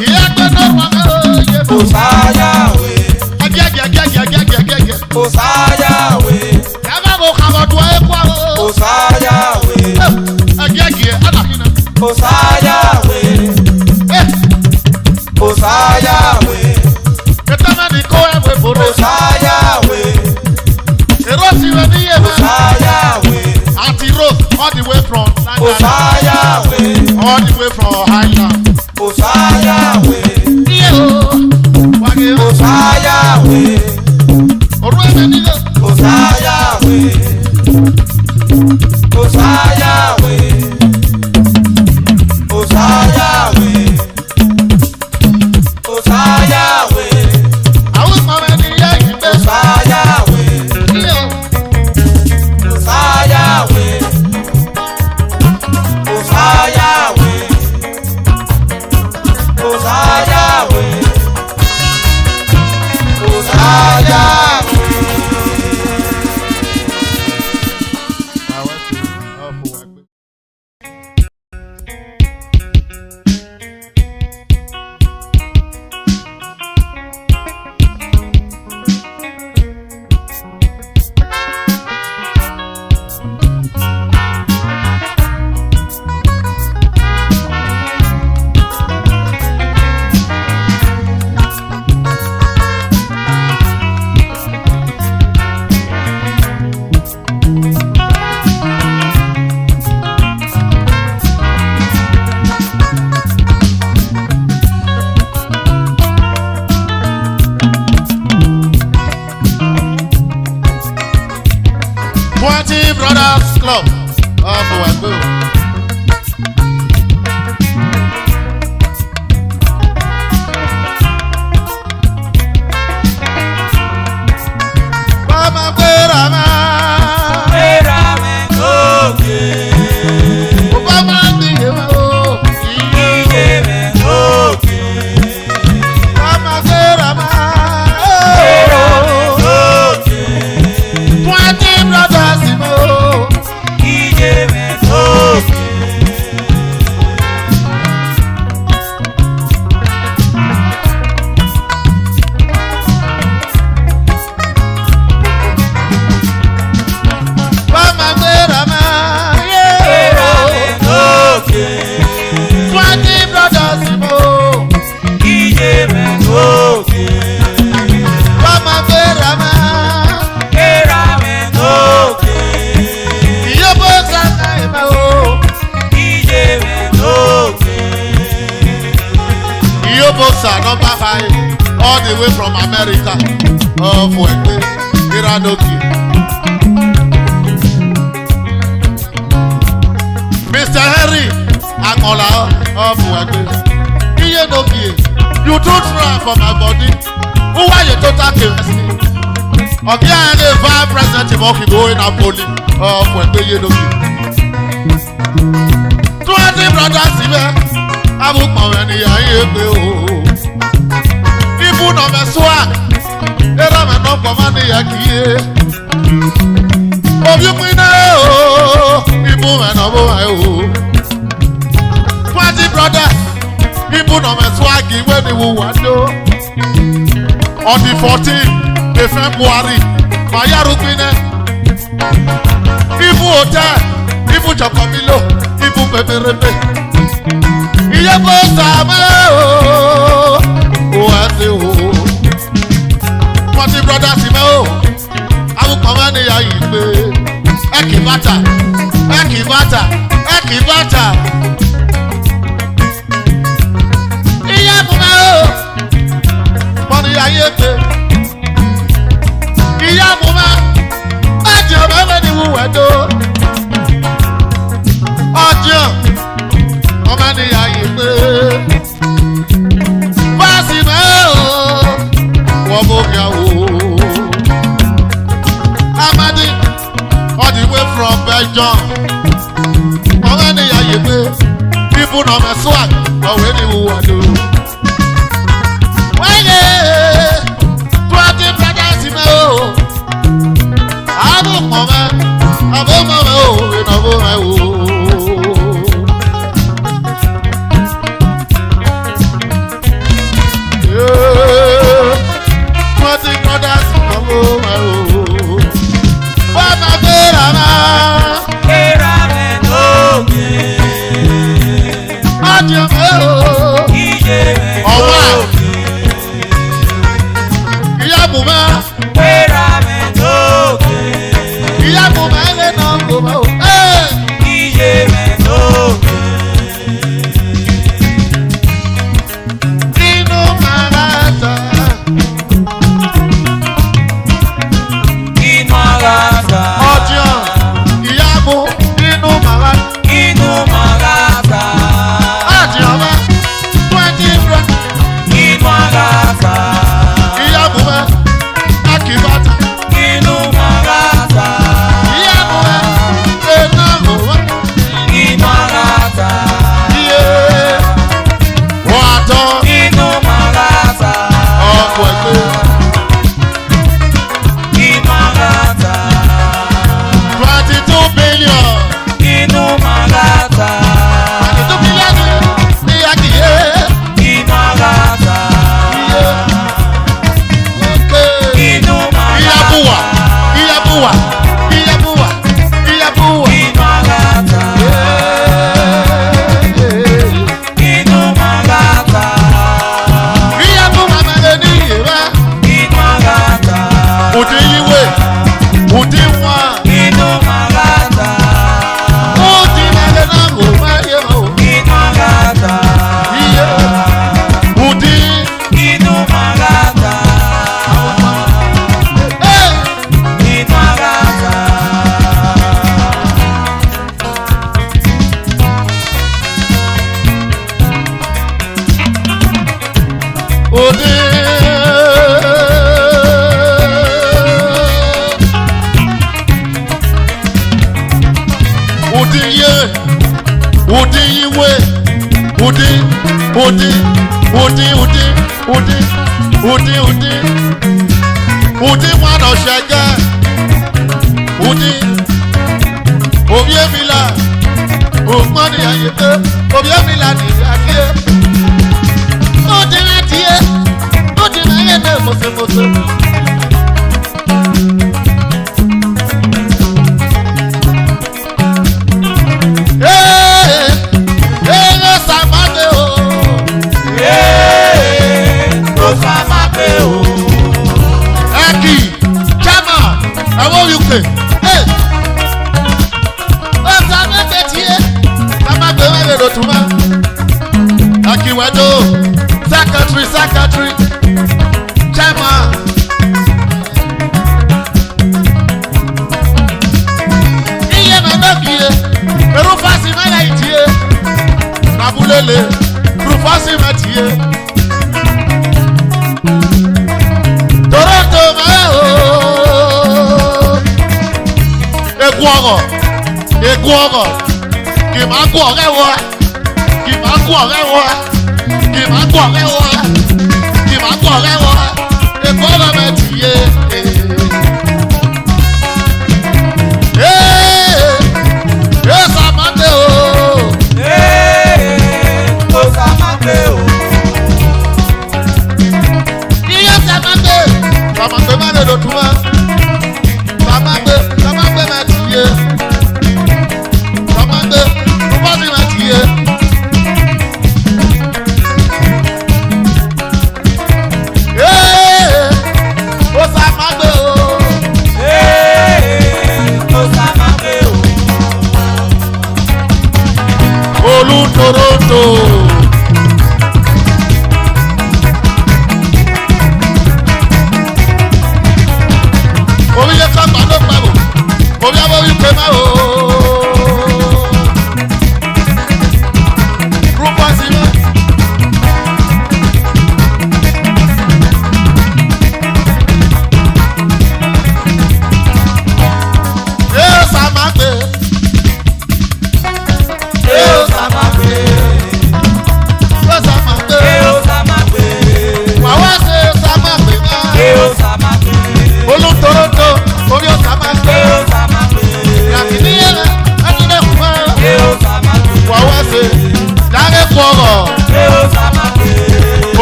Speaker 2: Ìyá gbẹ́ náà wà mẹ́ o. Iye mẹ́.
Speaker 1: Osayawe,
Speaker 2: Agẹ́gẹ́gẹ́gẹ́gẹ́gẹ́.
Speaker 1: Osayawe,
Speaker 2: Yàrá mo kàwọ́ dùn ẹ̀ kú àwọn.
Speaker 1: Osayawe,
Speaker 2: Agẹ́gẹ́ àdàkínà.
Speaker 1: Osayawe, Osayawe,
Speaker 2: Ètò mẹ́ni kó ẹ̀wẹ̀ bòrò.
Speaker 1: Osayawe,
Speaker 2: Èrò ti rẹ̀ níyè mẹ́.
Speaker 1: Osayawe,
Speaker 2: Àti Rose all the way from Nigeria.
Speaker 1: Osayawe,
Speaker 2: All the way from Highland.
Speaker 1: Osayawe,
Speaker 2: Iye o. Wáyé o.
Speaker 1: Osayawe,
Speaker 2: Òru ẹ̀mẹ̀ nílò.
Speaker 1: Osayawe, Osayawe, Osayawe, Osayawe,
Speaker 2: Àwọn ìmọ̀ rẹ̀ ní ilé ìgbẹ́.
Speaker 1: Osayawe,
Speaker 2: Iye o.
Speaker 1: Osayawe, Osayawe,
Speaker 2: producer number 5 all the way from America of Wekwe Iranoki. Mr. Henry Angola of Wekwe Iyenoki, you too try for my body. Who are you total chemistry? Okay, I have a vice president of going Napoli of Wekwe Iyenoki. 20 brothers here. I book my money. If you know my swag, there are no money. Oh, you know, people know 20 brothers. People know my swag when they want to. On the 14th of February, my yarupine. People hotel, people chapamilo, people peperepe. Iye bo sama o ase o. Forty brothers ime o. Awu kama ni ya igbe. Ekibata. Iye muma o. Mani ya yeke. Iye muma. Ajo bebe ni wuwe do. Ajo. Ọmọ ni ayé pé fásì náà ó wọ́n bó mi àwò. Amadi all the way from Belgium. Ọmọ ni ayé pé people na my swag ọ̀wé ni wùwà lò. Wáyé 20 brothers náà ó. Àbùkù mẹ́ ó ìnáwó mẹ́ ó. Udi mwana oshege Udi Obie mila Umani ayete Obie mila ni akie Udi atie Udi ayete mose mose Secretary ọgọ kì máa kú ọ̀rẹ́ wọ kì máa kú ọ̀rẹ́ wọ kì máa kú ọ̀rẹ́ wọ kì máa kú ọ̀rẹ́ wọ èkó gọ́ọ̀mẹ̀ntì yé. Ee sàmàdé o.
Speaker 1: Ó sàmàdé o.
Speaker 2: Iye sàmàdé sàmàdé má lè dòtú mọ́ sàmàdé má ti yé sàmàdé rúbọ́sì má ti yé. Ó sàmàdé o.
Speaker 1: Ó sàmàdé o.
Speaker 2: Olùtòròtò. Omi yẹ ká gbàdó pẹ̀lú omi abọ́ wípé má o. Rúbọ sí mi. Yóò sàmàgbé.
Speaker 1: Yóò sàmàgbé.
Speaker 2: Yóò sàmàgbé.
Speaker 1: Yóò sàmàgbé.
Speaker 2: Wàá ṣe sàmàgbé náà.
Speaker 1: Yóò sàmàgbé.
Speaker 2: Olùtòròtò omi ò sàmàgbé.
Speaker 1: Yóò sàmàgbé.
Speaker 2: Yàtìní yẹn ẹni lè kú mọ́.
Speaker 1: Yóò sàmàgbé.
Speaker 2: Wàá ṣe dáre pọ̀rọ̀.
Speaker 1: Yóò sàmàgbé.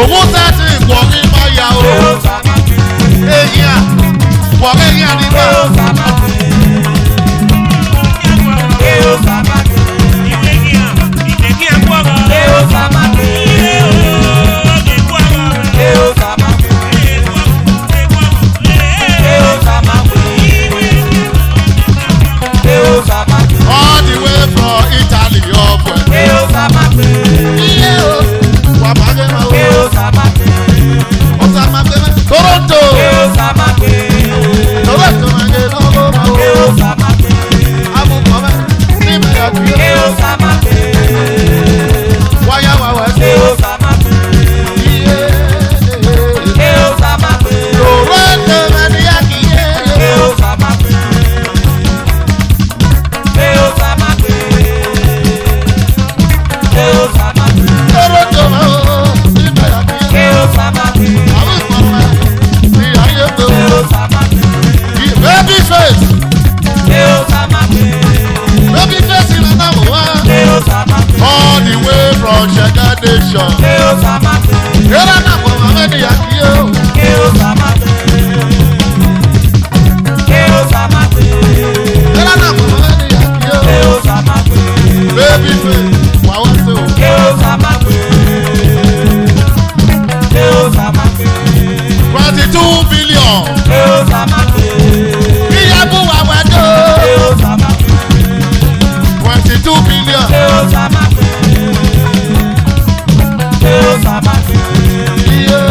Speaker 2: Òun sẹ́ẹ̀tì ìpọ̀rí máa yà o.
Speaker 1: Yóò sàmàgbé.
Speaker 2: Èyí à pọ̀rí èyí à nígbà.
Speaker 1: Yóò sàmàgbé. Yóò sàmàgbé. Yóò sàmàgbé. Yóò sàmàgbé. Yóò sàmàgbé. Yóò sàmàgbé.
Speaker 2: All the way from Italy ọ̀pọ̀ ẹ̀.
Speaker 1: Yóò sàmàgbé.
Speaker 2: Iye o. Wà máa gé ma o.
Speaker 1: Yóò sàmàgbé.
Speaker 2: Ó sàmàgbé ma. Toronto.
Speaker 1: Yóò sàmàgbé.
Speaker 2: Toronto máa gé lọ́wọ́ ma o.
Speaker 1: Yóò sàmàgbé.
Speaker 2: Amúkọ̀ mẹ́ ní mẹ́yà kí o.
Speaker 1: Yóò sàmàgbé.
Speaker 2: Wáyà wà wá sí.
Speaker 1: Yóò sàmàgbé.
Speaker 2: Iye.
Speaker 1: Yóò sàmàgbé.
Speaker 2: Toronto máa ní àkíyè.
Speaker 1: Yóò sàmàgbé. Yóò sàmàgbé. Yóò sàmàgbé.
Speaker 2: Toronto máa o. Ní mẹ́yà kí o.
Speaker 1: Yóò sàmàgbé.
Speaker 2: Amúkọ̀ mẹ́ ní ayé tó.
Speaker 1: Yóò sàmàgbé.
Speaker 2: Baby face.
Speaker 1: Yóò sàmàgbé.
Speaker 2: Baby face in the one.
Speaker 1: Yóò sàmàgbé.
Speaker 2: All the way from Shega Nation.
Speaker 1: Yóò sàmàgbé.
Speaker 2: Yẹ́rọ náà kò máa mẹ́ni àkí o.
Speaker 1: Yóò sàmàgbé. Yóò sàmàgbé.
Speaker 2: Yẹ́rọ náà kò máa mẹ́ni àkí o.
Speaker 1: Yóò sàmàgbé.
Speaker 2: Baby face wà wá sí o.
Speaker 1: Yóò sàmàgbé. Yóò sàmàgbé.
Speaker 2: 22 billion.
Speaker 1: Yóò sàmàgbé.
Speaker 2: Ìyàbọ̀ wà wá dó.
Speaker 1: Yóò sàmàgbé.
Speaker 2: 22 billion.
Speaker 1: Yóò sàmàgbé. Yóò sàmàgbé.
Speaker 2: Iye.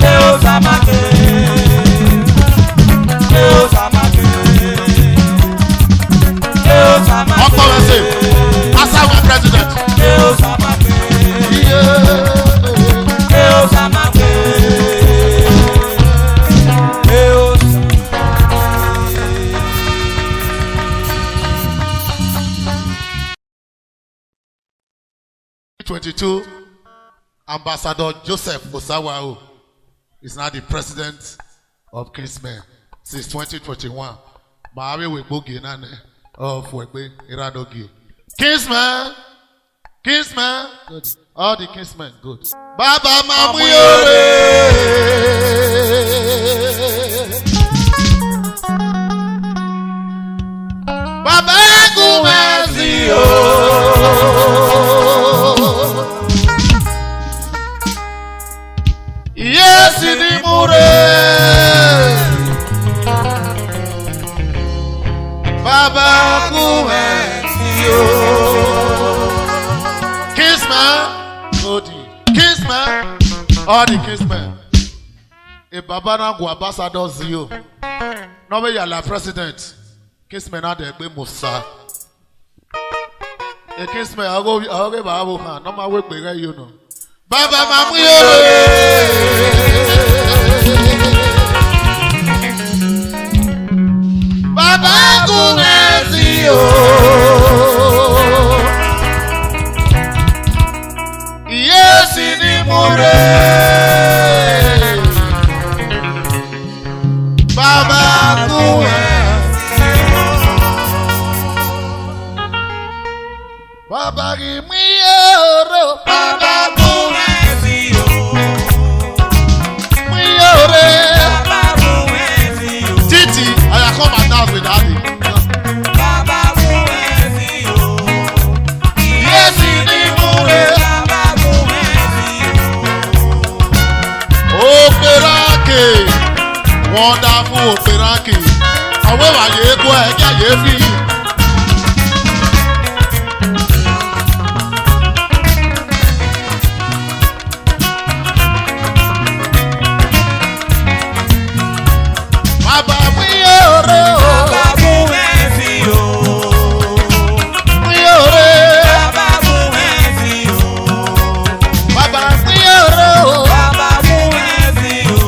Speaker 1: Yóò sàmàgbé. Yóò sàmàgbé. Yóò sàmàgbé.
Speaker 2: Ọkọ rẹ̀ sè. Asawa president.
Speaker 1: Yóò sàmàgbé.
Speaker 2: Iye.
Speaker 1: Yóò sàmàgbé. Yóò sàmàgbé.
Speaker 2: 22, Ambassador Joseph Osawao is now the president of Kingsmen since 2021. Maari Wegbogi nane of Wegbe Iradogi. Kingsmen, Kingsmen, good. All the Kingsmen, good. Baba Mamuyore. Baba Gumazio. Yes, ni mure. Baba Gumazio. Kingsman, good. Kingsman, all the Kingsmen. A Baba Nangu ambassador Zio. No way you're president. Kingsmen are the Egbe Musa. A Kingsmen, I'll go Babu Han. No my work bigger, you know. Baba Mamuyore. Baba Gumazio. o. Yesi ni mure. Baba kuwe. Baba gimi oro.
Speaker 1: Baba kuwe si o.
Speaker 2: Mi ore.
Speaker 1: Baba kuwe si o.
Speaker 2: Titi, I come and dance with daddy.
Speaker 1: Baba kuwe si o.
Speaker 2: Yesi ni mure.
Speaker 1: Baba kuwe si o.
Speaker 2: Operake, wonderful operake. Àwọn ìwàyè ego ẹ̀jẹ̀ yé fi. Bàbá mi yóò rẹ̀ o.
Speaker 1: Baba kuwe si o.
Speaker 2: Mi yóò rẹ̀.
Speaker 1: Baba kuwe si o.
Speaker 2: Bàbá mi yóò rẹ̀ o.
Speaker 1: Baba kuwe si o.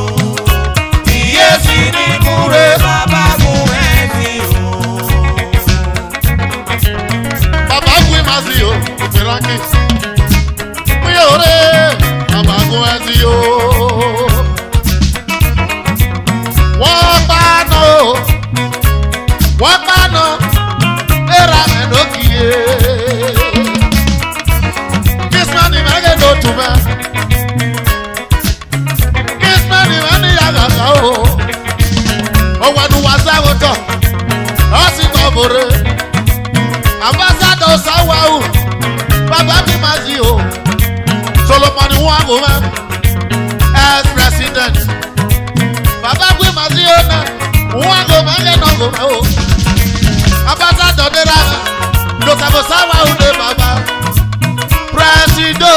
Speaker 1: Iyesi ni mure. Baba kuwe si o.
Speaker 2: Bàbá gbé máa sí o, operake. Mi yóò rẹ̀. Bàbá gbé máa sí o. Wọ́n pa náà o. Wọ́n pa náà. Era mi lókìyè. Kisman ni mẹ́gẹ́ ló tún mẹ́. Kisman ni mẹ́ ní yàgàgà o. Ọwọ́ ẹnu wa sáwọ́ tọ̀. Lọ́sí tọ́ bòrè. Ambassador Sawawu. Bàbá mi máa sí o. Solomoni Nwago mẹ́. Ex-president. Bàbá gbé máa sí o náà. Nwago mẹ́gẹ́ náà gò mẹ́ o. Ambassador Dera mẹ́. Lọ́sàbọ̀ Sawawu dé bàbá. Presido.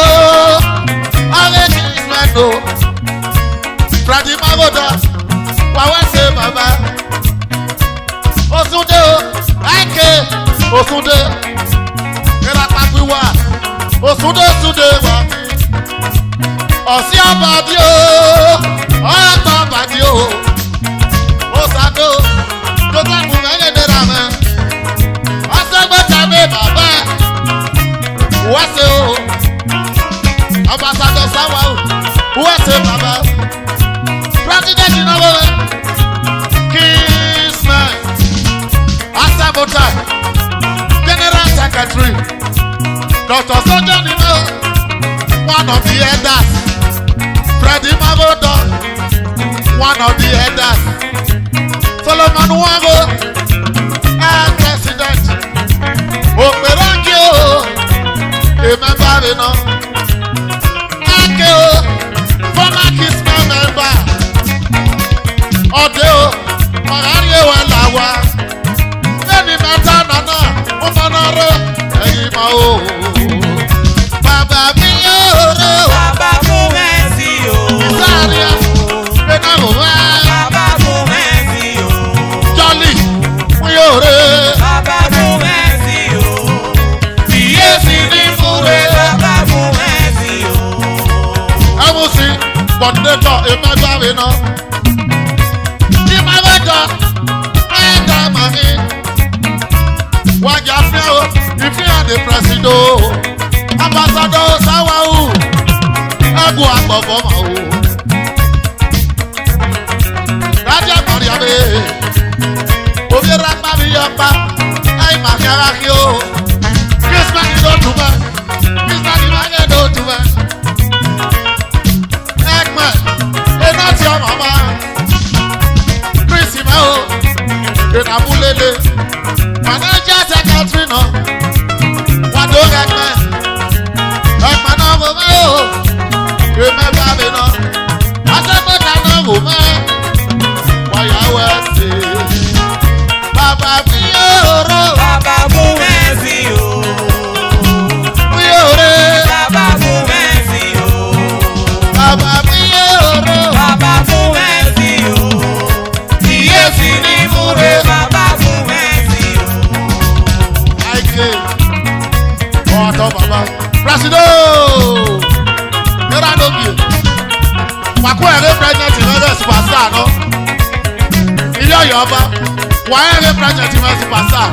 Speaker 2: Ọ̀rẹ́ Kisman o. Freddy Magoda. Wàwá ṣe bàbá. Osunde o. Aike. Osunde. Ìràpàpìwà. Osunde Sunde wà mí. Ọ̀sí àbàdí o. Ọ̀yàtọ̀ àbàdí o. Osado. Lọ́sàbọ̀ mẹ́gẹ́dẹ́ra mẹ́. Ọ̀sẹ̀gbẹ̀ta mi bàbá. Wẹ́sẹ̀ o. Ambassador Sawawu. Wẹ́sẹ̀ bàbá. President ìnáwó rẹ̀. Kisman. Asabota. General Secretary. Dr. Soja Nino. One of the elders. Freddy Magoda. One of the elders. Solomon Nwago. Ex-president. Operake o. Remember me now. Ake o. Former Kisman member. Ọdẹ o. Ọ̀gárí ewa làwa. Lẹ́ni mẹ́ta nànà. Ó mọ̀nà rẹ̀. Ẹyin ma o. Bàbá mi yóò rẹ̀ o.
Speaker 1: Baba kuwe si o.
Speaker 2: Sáàríà. Bẹ́ẹ̀ni mo wá.
Speaker 1: Baba kuwe si o.
Speaker 2: Jọ́lì. Mi yóò rẹ̀.
Speaker 1: Baba kuwe si o.
Speaker 2: Iyesi ní múre.
Speaker 1: Baba kuwe si o.
Speaker 2: Ẹ̀mùsí. Bọ̀détọ̀ ìmẹ́gbàmí náà. Ìmẹ́gbẹ́jọ. Ẹ̀ẹ́dá màmí. Wájà fíà o. Ìfíà ní Presido. Ambassador Sawawu. Ẹ̀gùn àgbọ̀fọ̀ mà o. Rájà Mọ̀ríàmé. Omi rápá mi yọ pa. Ẹ̀yìn màkàrà kí o. Kisman ni ló tún mẹ́. Kisman ni mẹ́gẹ́ ló tún mẹ́. Ẹ̀gbẹ́. Iná tí ọmọ máa. Chris mẹ́ o. Ìnàbúlélé. Manager Secretary náà. Wàdó ẹgbẹ́. Ẹgbẹ́ náà kò mẹ́ o. Remember me náà. Asẹ́gbẹ́ta náà kò mẹ́. Wáyàwó ẹsẹ̀. Bàbá mi yóò rò.
Speaker 1: Baba kuwe si o.
Speaker 2: Mi yóò rẹ̀.
Speaker 1: Baba kuwe si o.
Speaker 2: Bàbá mi yóò rò.
Speaker 1: Baba kuwe si o. Iyesi ni mure. Baba kuwe si o.
Speaker 2: Àìké. Ọ̀tọ̀ bàbá. Presido. Nira lóbi. Wàkú ẹ̀rẹ́ president ìrẹ́lẹ̀ superstar náà. Ilé Ọ̀yọ́ ọba. Wà ẹ̀rẹ́ president ìrẹ́lẹ̀ superstar.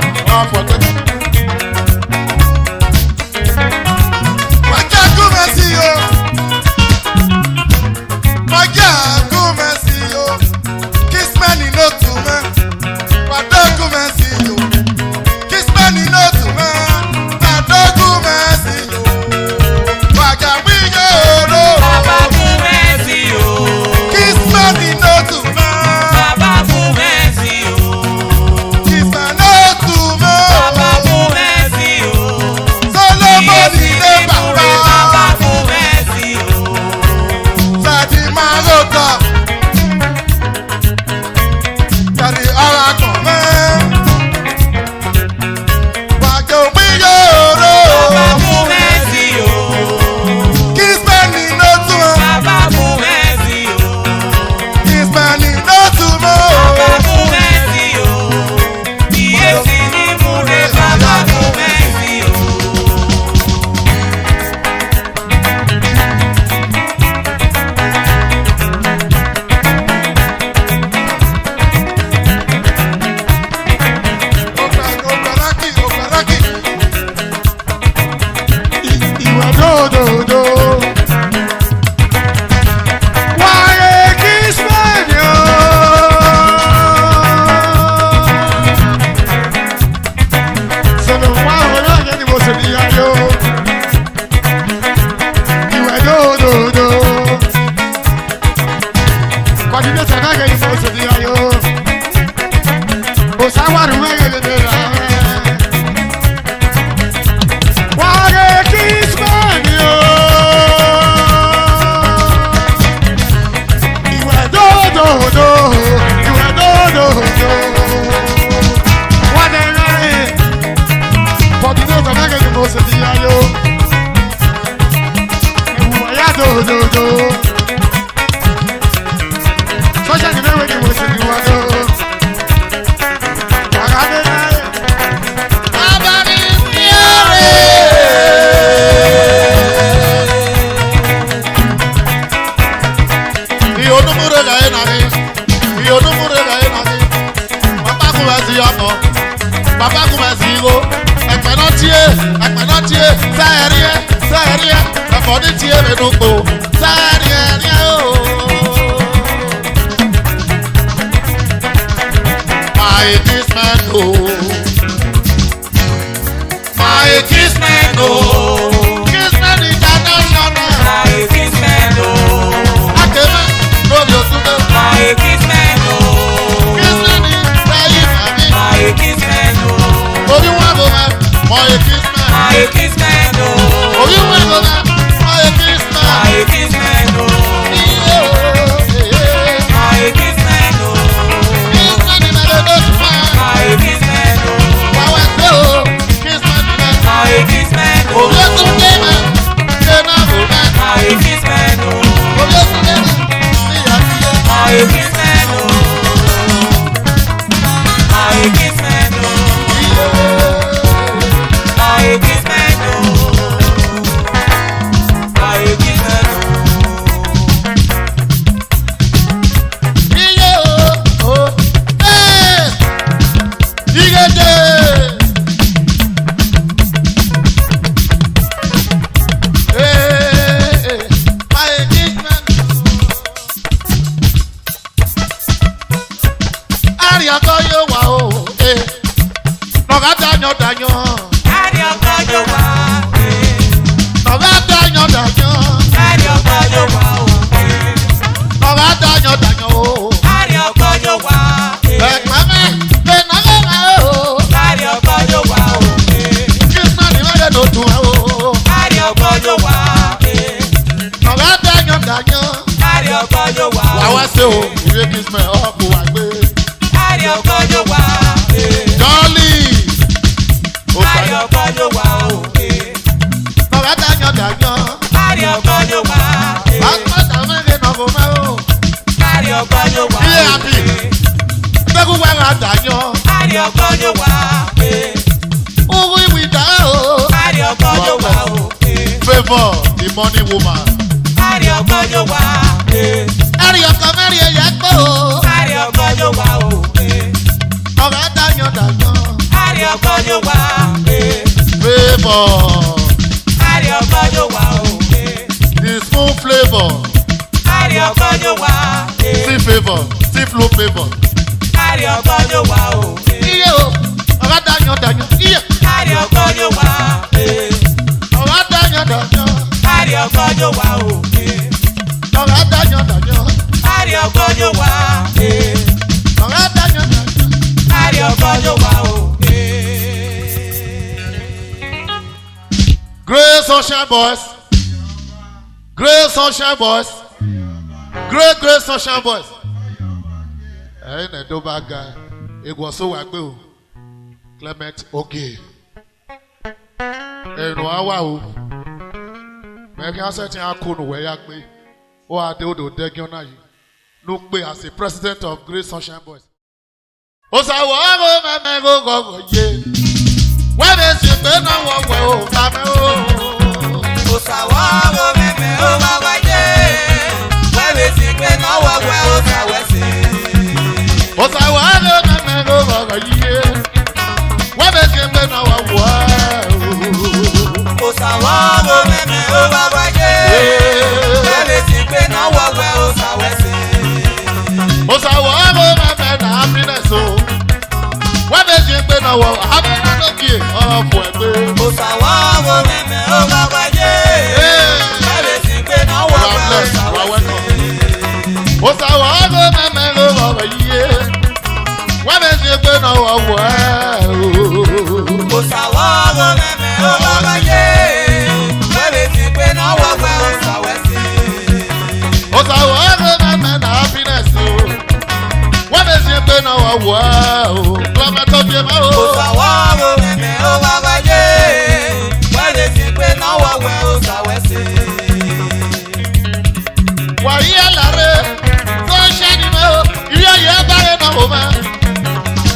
Speaker 2: Flavor. The small flavor. See favor. See flow favor. Iye o. Ọ̀gá danyo danyo. Iye. Ọ̀gá danyo danyo. Ọ̀gá danyo danyo. Ọ̀gá danyo danyo. Great Sunshine Boys. Great Sunshine Boys. Great Sunshine Boys. Ẹ̀yin náà dó bá ga. Egwuso wà gbé o. Clement Oge. Ẹ̀rùn á wà o. Mẹ̀kí á sẹ́tì á kó nù wẹ̀ yá pé. Ó wà dé odò dẹ́gíọ́n náà yìí. Ló pé as a president of Great Sunshine Boys. Ó sàwọ̀ ọ̀rọ̀ mẹ́mẹ́ gbogbo yé. Wẹ́rẹ́ sì pé náà wọ̀ wẹ̀ o bàmẹ́ o.
Speaker 1: Ó sàwọ̀ ọ̀rọ̀ mẹ́mẹ́ ó bá wáyé. Wẹ́rẹ́ sì pé náà wọ̀ wẹ̀ ó sàwẹ̀ sí.
Speaker 2: Ó sàwọ̀ ọ̀rọ̀ mẹ́mẹ́ gbogbo yé. Wẹ́rẹ́ sì pé náà wọ̀ wẹ̀ o.
Speaker 1: Ó sàwọ̀ ọ̀rọ̀ mẹ́mẹ́ ó bá wáyé. Wẹ́rẹ́ sì pé náà wọ̀ wẹ̀ ó sàwẹ̀ sí.
Speaker 2: Ó sàwọ̀ ọ̀rọ̀ mẹ́mẹ́ náà happiness o. Wẹ́rẹ́ sì pé náà wọ̀ happiness lókè ọ̀pọ̀ ẹgbẹ́.
Speaker 1: Ó sàwọ̀ ọ̀rọ̀ mẹ́mẹ́ ó bá wáyé. Wẹ́rẹ́ sì pé náà wọ̀ wẹ̀ ó sàwẹ̀ sí.
Speaker 2: Ó sàwọ̀ ọ̀rọ̀ mẹ́mẹ́ gbogbo yé. Wẹ́rẹ́ sì pé náà wọ̀ wẹ̀ o.
Speaker 1: Ó sàwọ̀ ọ̀rọ̀ mẹ́mẹ́ ó bá wáyé. Wẹ́rẹ́ sì pé náà wọ̀ wẹ̀ ó sàwẹ̀ sí.
Speaker 2: Ó sàwọ̀ ọ̀rọ̀ mẹ́mẹ́ náà happiness o. Wẹ́rẹ́ sì pé náà wọ̀ wẹ̀ o. Lọ́mẹ́tọ́ bí ẹ máa o.
Speaker 1: Ó sàwọ̀ ọ̀rọ̀ mẹ́mẹ́ ó bá wáyé. Wẹ́rẹ́ sì pé náà wọ̀ wẹ̀ ó sàwẹ̀ sí.
Speaker 2: Wàyí àlàré tó ń ṣe ni mẹ́ o. Ìrí ayé báyé náà wò mẹ́.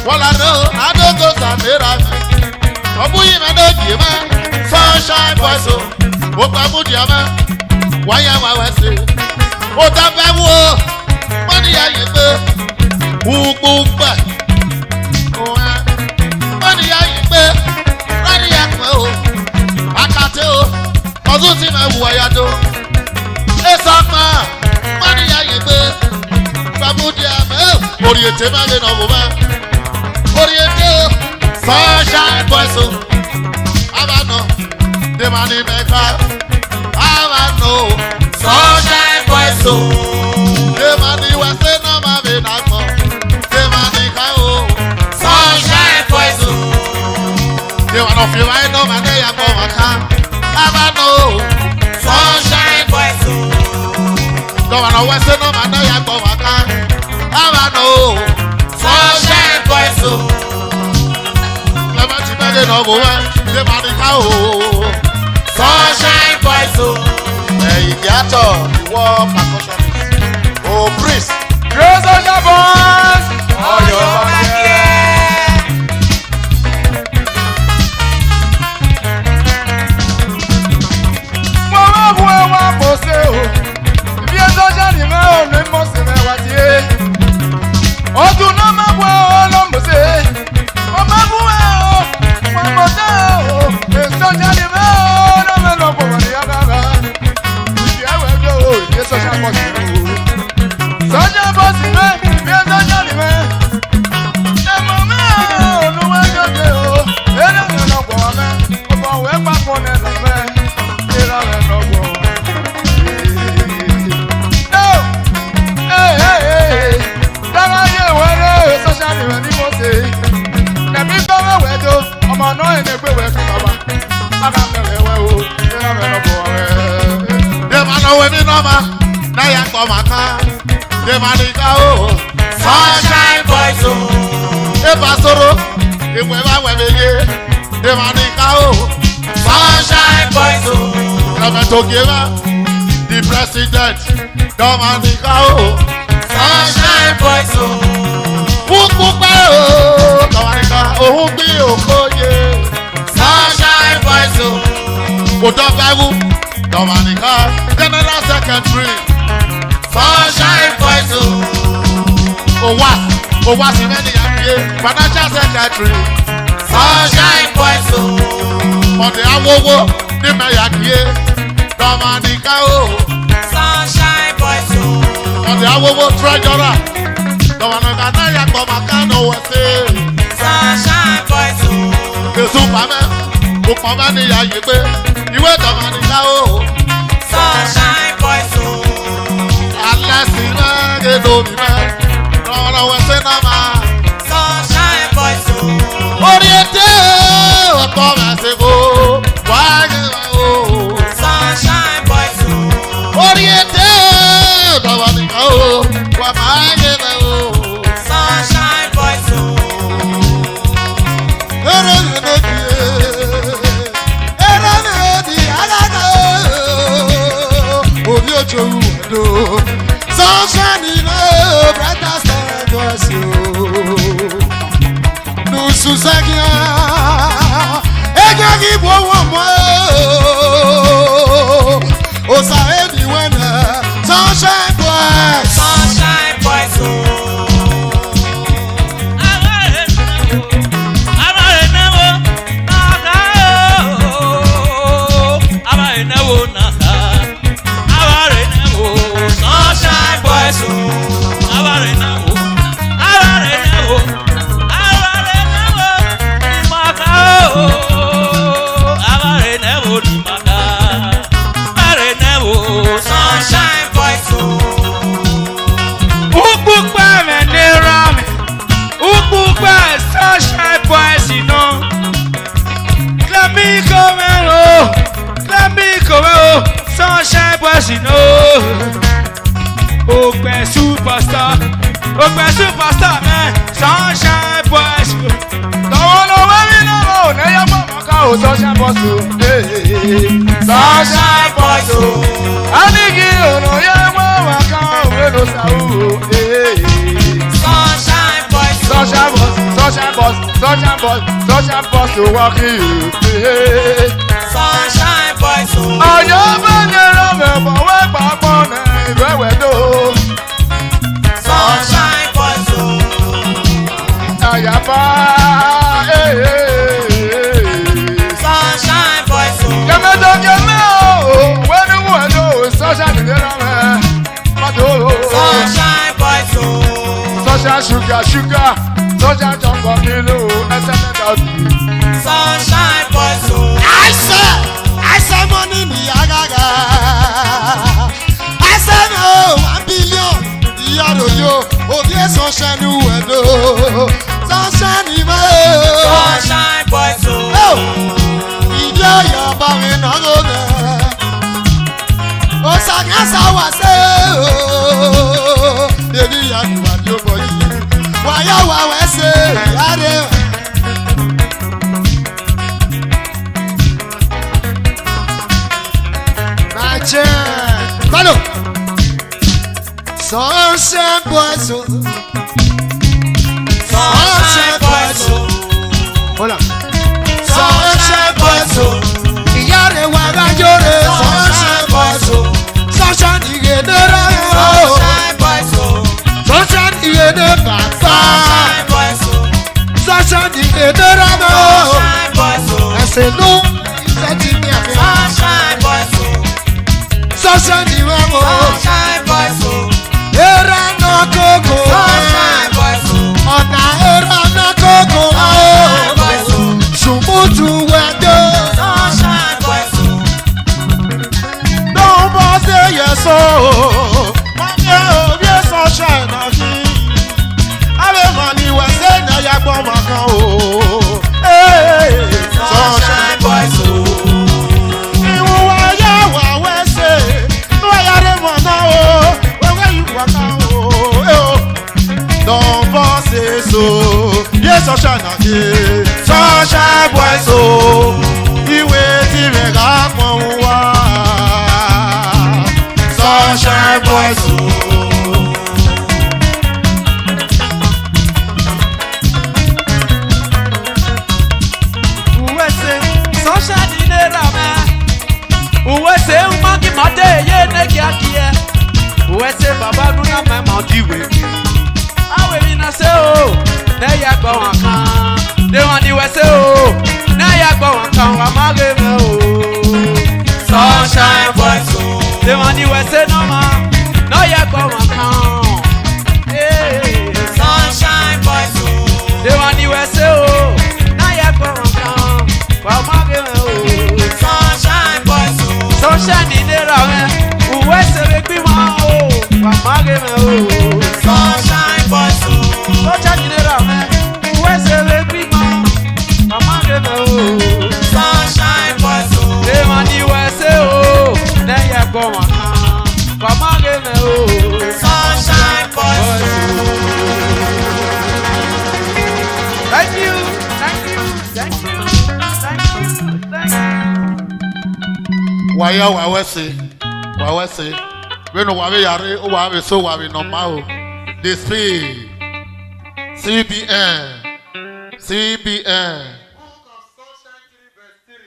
Speaker 2: Wọ́n làré o. Adógó sàmìlà mẹ́. Ọ̀bùyí mẹ́ ló jì mẹ́. Sunshine Boys o. Ó gba múdìá mẹ́. Wáyé wá wẹ́ sí. Ó dábẹ́ wú o. Wọ́n ní ìyá yìí pé. Gbogbo gbà. Wọ́n ní ìyá yìí pé. Láti yà pẹ́ o. Àkàtẹ́ o. Ọdún tí mẹ́ wù ọ̀yàdó. Èso pa. Wọ́n ní ìyá yìí pé. Gbàmúdìá mẹ́. Orí ètè máa lè nà wò mẹ́. Orí ètè o. Sunshine Boys o. Abano. Dèmàní mẹ́ka. Abano.
Speaker 1: Sunshine Boys o.
Speaker 2: Dèmàní wẹ̀sẹ̀ náà máa bẹ̀ nà gbọ́. Dèmàní ká o.
Speaker 1: Sunshine Boys o.
Speaker 2: Dèmàní fi wáyé náà máa dé yàgbọ́ wọn ká. Abano.
Speaker 1: Sunshine Boys o.
Speaker 2: Dèmàní wẹ̀sẹ̀ náà máa dé yàgbọ́ wọn ká. Abano.
Speaker 1: Sunshine Boys o.
Speaker 2: Lẹ́mẹ̀tì mẹ́rin náà wò wẹ́. Dèmàní ká o.
Speaker 1: Sunshine Boys o.
Speaker 2: Ẹ̀yìn ìyàtọ̀ ìwọ percussionist. O priest.
Speaker 3: Great Sunshine Boys.
Speaker 1: Ọ̀yọ́ bá yẹ.
Speaker 3: Mo wá bu ẹwà bò ṣe o. Ibi ẹjọ́ jáde mẹ́ ò ní mọ̀ sí mẹ́wàá tiẹ̀. Ọdún náà má bu ẹ o ló mọ̀ ṣe. Mo má bu ẹ o. Mo mọ̀ ṣe o. Èso jáde mẹ́ o ló mẹ́ lọ bọ̀ wọ̀ ní yàrá. Ibi ẹwà ẹjọ́ o. Ibi ẹjọ́ jáde mọ̀ sí o. Sunshine Boys mẹ́. Ibi ẹjọ́ jáde mẹ́. Ẹ̀mọ̀ mẹ́ o. Olúwa ẹjọ́ jẹ́ o. Eré mi lọ bọ̀ wá mẹ́. Ọ̀bọ̀ wẹ́ pàpọ̀ nẹ̀ lọ mẹ́. Eré mi lọ bọ̀ wá. Dára yé wẹ́rẹ́ social media ní mo ṣe. Nẹ̀mí gbọ́wọ́ wẹ̀ tó ọmọ náà ẹ̀ ní gbé wẹ̀ fún bàbá. Bàbá fẹ̀rẹ̀ wẹ̀ o, eré mi lọ bọ̀ wẹ̀.
Speaker 2: Dèmàní wẹ̀ mí náà máa. Náà yàgbọ́ wọn ká. Dèmàní ká o.
Speaker 1: Sunshine Boys o.
Speaker 2: Eba soro. Ìwé bá wẹ̀ mí yé. Dèmàní ká o.
Speaker 1: Sunshine Boys o.
Speaker 2: Clement Ogema. The president. Dèmàní ká o.
Speaker 1: Sunshine Boys o.
Speaker 2: Kúkú pẹ́ o. Dèmàní ká òun gbé òkòyè.
Speaker 1: Sunshine Boys o.
Speaker 2: Kòtò bẹ́wù. Dèmàní ká. General secretary.
Speaker 1: Sunshine Boys o.
Speaker 2: Owa sí mẹ́ni àgbẹ̀. Financial secretary.
Speaker 1: Sunshine boys o.
Speaker 2: Ọ̀dẹ̀ awowo ní mẹ́yàkíyé Dominica o.
Speaker 1: Sunshine boys o.
Speaker 2: Ọ̀dẹ̀ awowo treasurer Dominica náà yàgbọ́ màkánù wẹ̀sẹ̀.
Speaker 1: Sunshine boys o.
Speaker 2: Èso pamẹ́, kò pamẹ́ níyà yìí pé ìwé Dominica o.
Speaker 1: Sunshine boys o.
Speaker 2: Alẹ́ sí náà èdò mi mẹ́, lọ́rọ̀ wẹ̀sẹ̀ náà máa.
Speaker 1: Sunshine boys o.
Speaker 2: Orí ètè ọ̀tọ̀ mẹ́sẹ̀ kó wáyé o.
Speaker 1: Sunshine boys o.
Speaker 2: Orí ètè Dominica o, wà máa yé bẹ́ o.
Speaker 1: Sunshine boys o.
Speaker 2: Ero yìí ló di ero mi ò di alága o. Orí ojú ẹ̀dọ́ Sunshine iná brighter star boys o. Nusu sẹ́kìá ẹgbẹ́ kí bọ́ wọ́n mọ́ o. Osa ẹni wẹ́nà Sunshine boys.
Speaker 1: Sunshine boys o. Sunshine boys o. Sunshine boys o.
Speaker 3: Ukpukpe menera me. Ukpukpe sunshine boys ino. Klemi komero. Sunshine boys ino. Okpe superstar man. Sunshine boys. Don't know where we know. Neya mama o sunshine boys o.
Speaker 1: Sunshine boys o.
Speaker 3: Anigi ono ye mama ka o no sa o.
Speaker 1: Sunshine boys o.
Speaker 3: Sunshine boys to walk you.
Speaker 1: Sunshine boys o.
Speaker 3: Ayo banyere me bo we papo na iwewe do.
Speaker 1: Sunshine boys o.
Speaker 3: Ayaba
Speaker 1: Sunshine boys o.
Speaker 3: Keme o. Wenu wenu sunshine de na me. Mado.
Speaker 1: Sunshine boys o.
Speaker 3: Sunshine sugar. Sunshine chocolate kilo.
Speaker 1: Sunshine boys o.
Speaker 2: I say money ni agaga. I say no 1 billion. Yaro yo, obi sunshine wedo. Sunshine ima.
Speaker 1: Sunshine boys o.
Speaker 2: Idio yo ba mi na go na. O sagasa wa se o. Baby ya ni wa yo boy. Wa ya wa we se yare. Mano, sunshine boys,
Speaker 1: Sunshine boys o.
Speaker 2: hola,
Speaker 1: Sunshine boys o.
Speaker 2: iyare wa gajore,
Speaker 1: Sunshine boys o.
Speaker 2: sunshine igedera,
Speaker 1: Sunshine boys o.
Speaker 2: sunshine igedera,
Speaker 1: Sunshine boys o.
Speaker 2: sunshine igedera,
Speaker 1: Sunshine boys o.
Speaker 2: I say no, it's me again.
Speaker 1: Sunshine boys o.
Speaker 2: Sunshine igedera,
Speaker 1: Sunshine boys o.
Speaker 2: era no coco,
Speaker 1: Sunshine boys o.
Speaker 2: ona era no coco,
Speaker 1: Sunshine boys o.
Speaker 2: sumutu wedo.
Speaker 1: Sunshine boys o.
Speaker 2: Don't bother say yes, oh. Mama, be sunshine of me. I be money when say na ya gbo makan oh. Hey,
Speaker 1: Sunshine boys o.
Speaker 2: Iwo wa ya wa we say, no ya re mo na oh. Where you waka oh. Oh. Don't bother say so. Yes, sunshine of me. Sunshine boys oh. Iwe ti me ga pon wa. Sunshine boys oh.
Speaker 3: Sunshine in the rama. Uwe se umangi mate ye ne kiakie. Uwe se baba nuna me mauti we. Awe ina se o. Ne ya go akan.
Speaker 1: they want the West, oh. Now you go and come, I'm a game, oh. Sunshine boys, oh. They want the West, no man. Now you go and come. Hey. Sunshine boys, oh. They want the West, oh. Now you go and come. I'm a game, oh. Sunshine boys, oh. Sunshine in the round, who West, oh. I'm a game, oh. Sunshine boys, oh. Sunshine in the round, who West, oh. Sunshine boys, oh. They want the West, oh. Now you go on, come on, give me, oh. Sunshine boys, oh. Thank you, thank you, thank you, thank you, thank you.
Speaker 2: Waya wawese, we no wawe yare, o wawe so wawe no mao. They speak. CBN.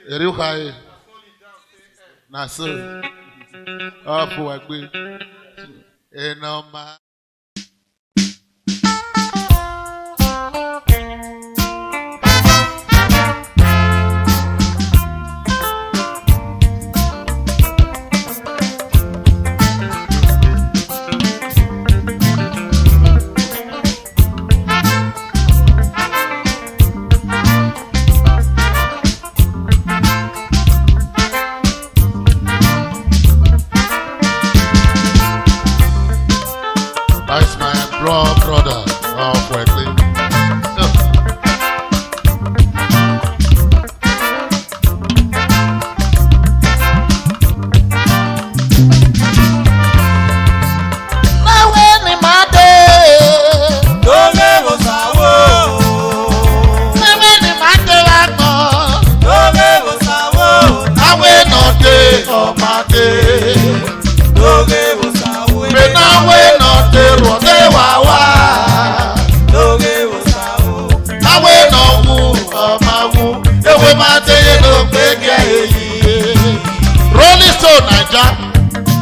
Speaker 2: Eri high. Na so. Afu agbe. Enoma. That's my brother of Wesley. Rolling Stone Naija,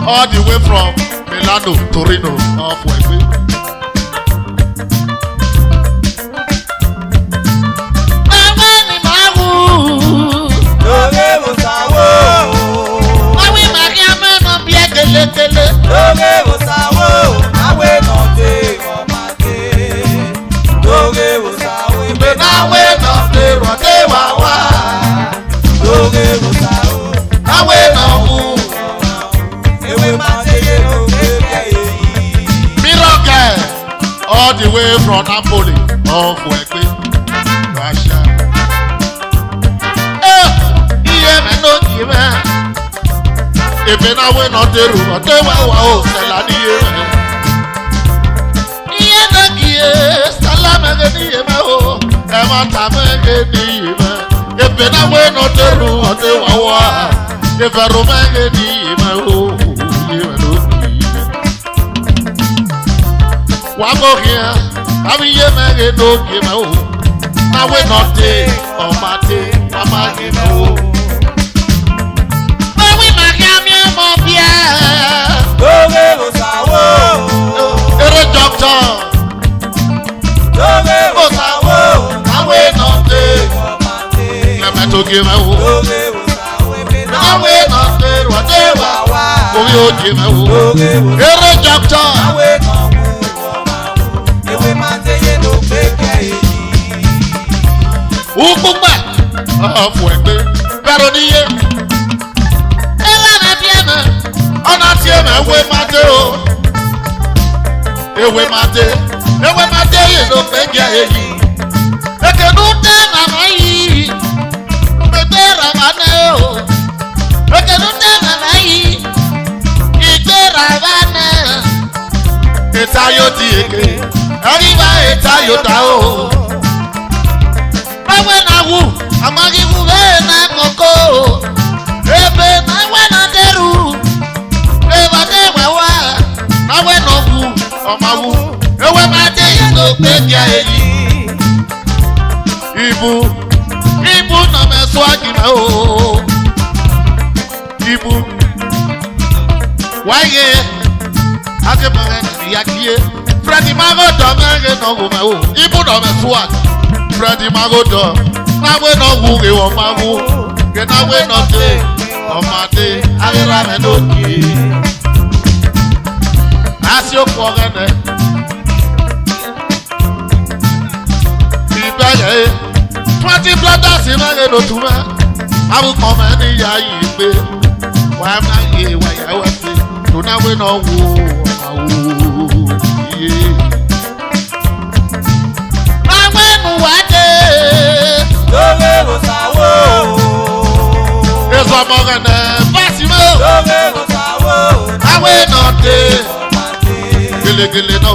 Speaker 2: all the way from Milano, Torino, of Wesley. All the way from Napoli of Wesley, Russia. If I were not the room, they were all Saladi. Salamagadi, Emma Tamagadi. If I were not the room, they were if I romagadi, one more here, I mean, you may no give out. Now we're not there, or my day, I'm a give out. But we might have you more beer. Go go sawo. You're a doctor. Go go sawo. Now we're not there. Let me to give out. Now we're not there, whatever. Oh, you give out. You're a doctor. Ukuma afwende parodiye ela na tiema ona tiema we mate o ewe mate ye no pegia eyi ekenu te na mai betera mane o ekenu te na mai itera bana etayo dieke arriva etayo tao. When I woo, I'm a give away na coco. Ebe na wena deru. Eba de wewa. Na wena woo, I'm a woo. Ewe ma de no pedia eyi. Ibu na me swagi na o. Ibu. Waye. Ake mare yakie. Freddy Mago do me no go me o. Ibu do me swagi. Freddy Magodo, now we know who we want, Mamu. Get away, not day, on my day, I am an okay. As your foreigner, 20 brothers in my little to I will come and why am I here? Why I was here? Do not win no I went one day. There's a more than possible. I went on day. Gilly no.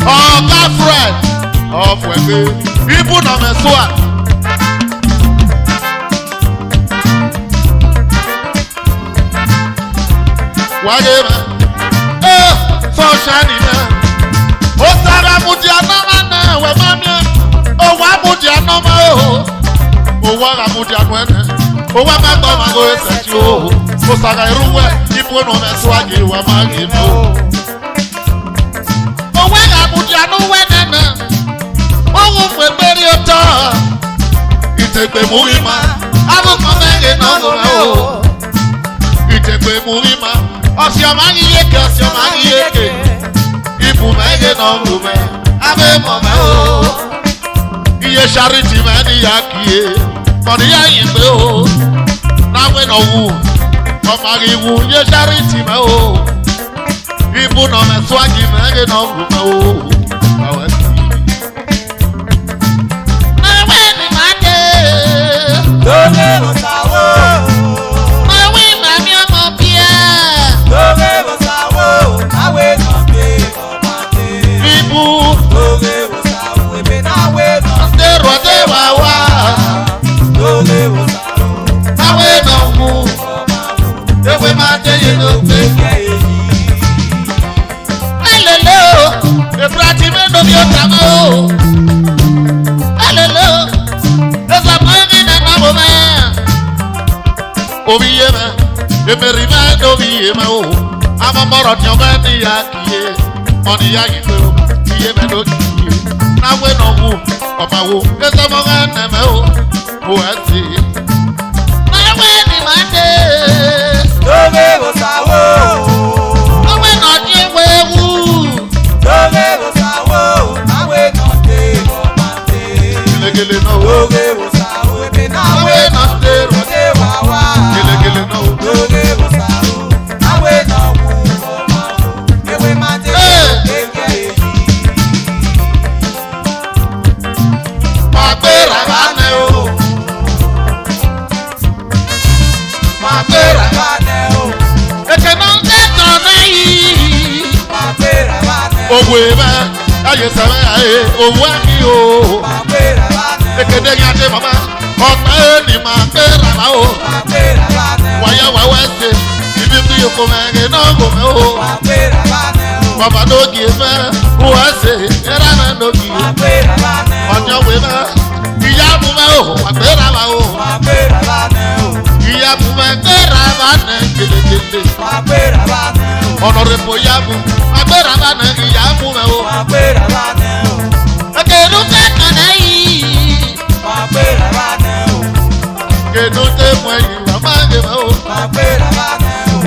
Speaker 2: Oh, God, friend. Oh, people know me so. Why, oh, so shiny, man. Oh, Sarah, Mudiana, where mamma. Oh, why Mudiana, oh, what a Mudiana. Oh, what my God, go set you. Oh, Sarah, people know me swaggy, what my give. Itekwe muhima, abu komenge nongo. Itekwe muhima, osyomangi yeke. Ipu menge nongo me, abe mome o. Iye charity meni yakie, moni ya yimbe o. Nawe no wu, omagi wu ye charity me o. Ipu no me swagi menge nongo me o. I'm a more of your man, on ya you, now we know who, or my who, there's a man, who has seen. I went in my day. I went not in where who. I went not there on my day. I went not there. Aye sabe aye owo aki o ekede yate mama ọ̀tá ni ma pera ma o waya wa wese ibi bi ko menge no go me o baba no gi fe wese era na no gi ojo we ma iya mu me o wa pera ma o iya mu me pera ma na kele honorable yabu agbera ba na iya mu me o akeru te kana yi agbera ba na o kedu te mo yi wa ma ge me o agbera ba na o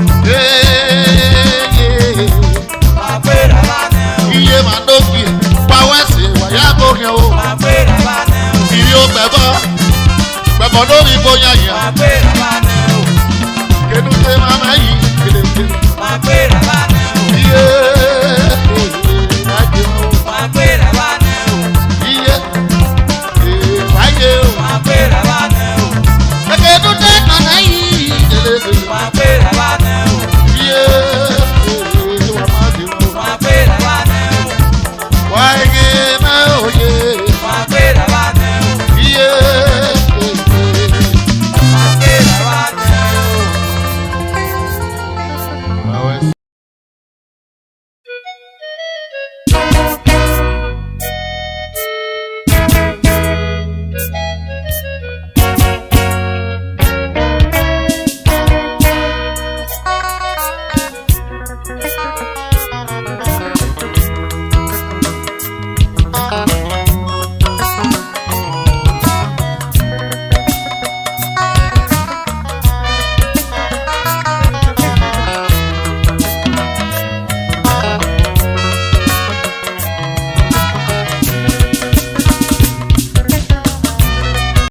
Speaker 2: agbera ba na o iye ma do ki pa wa se wa ya bo ke o agbera ba na o iye o gbebo lórí boya ya agbera ba na o kedu te ma ma yi kele agbera ba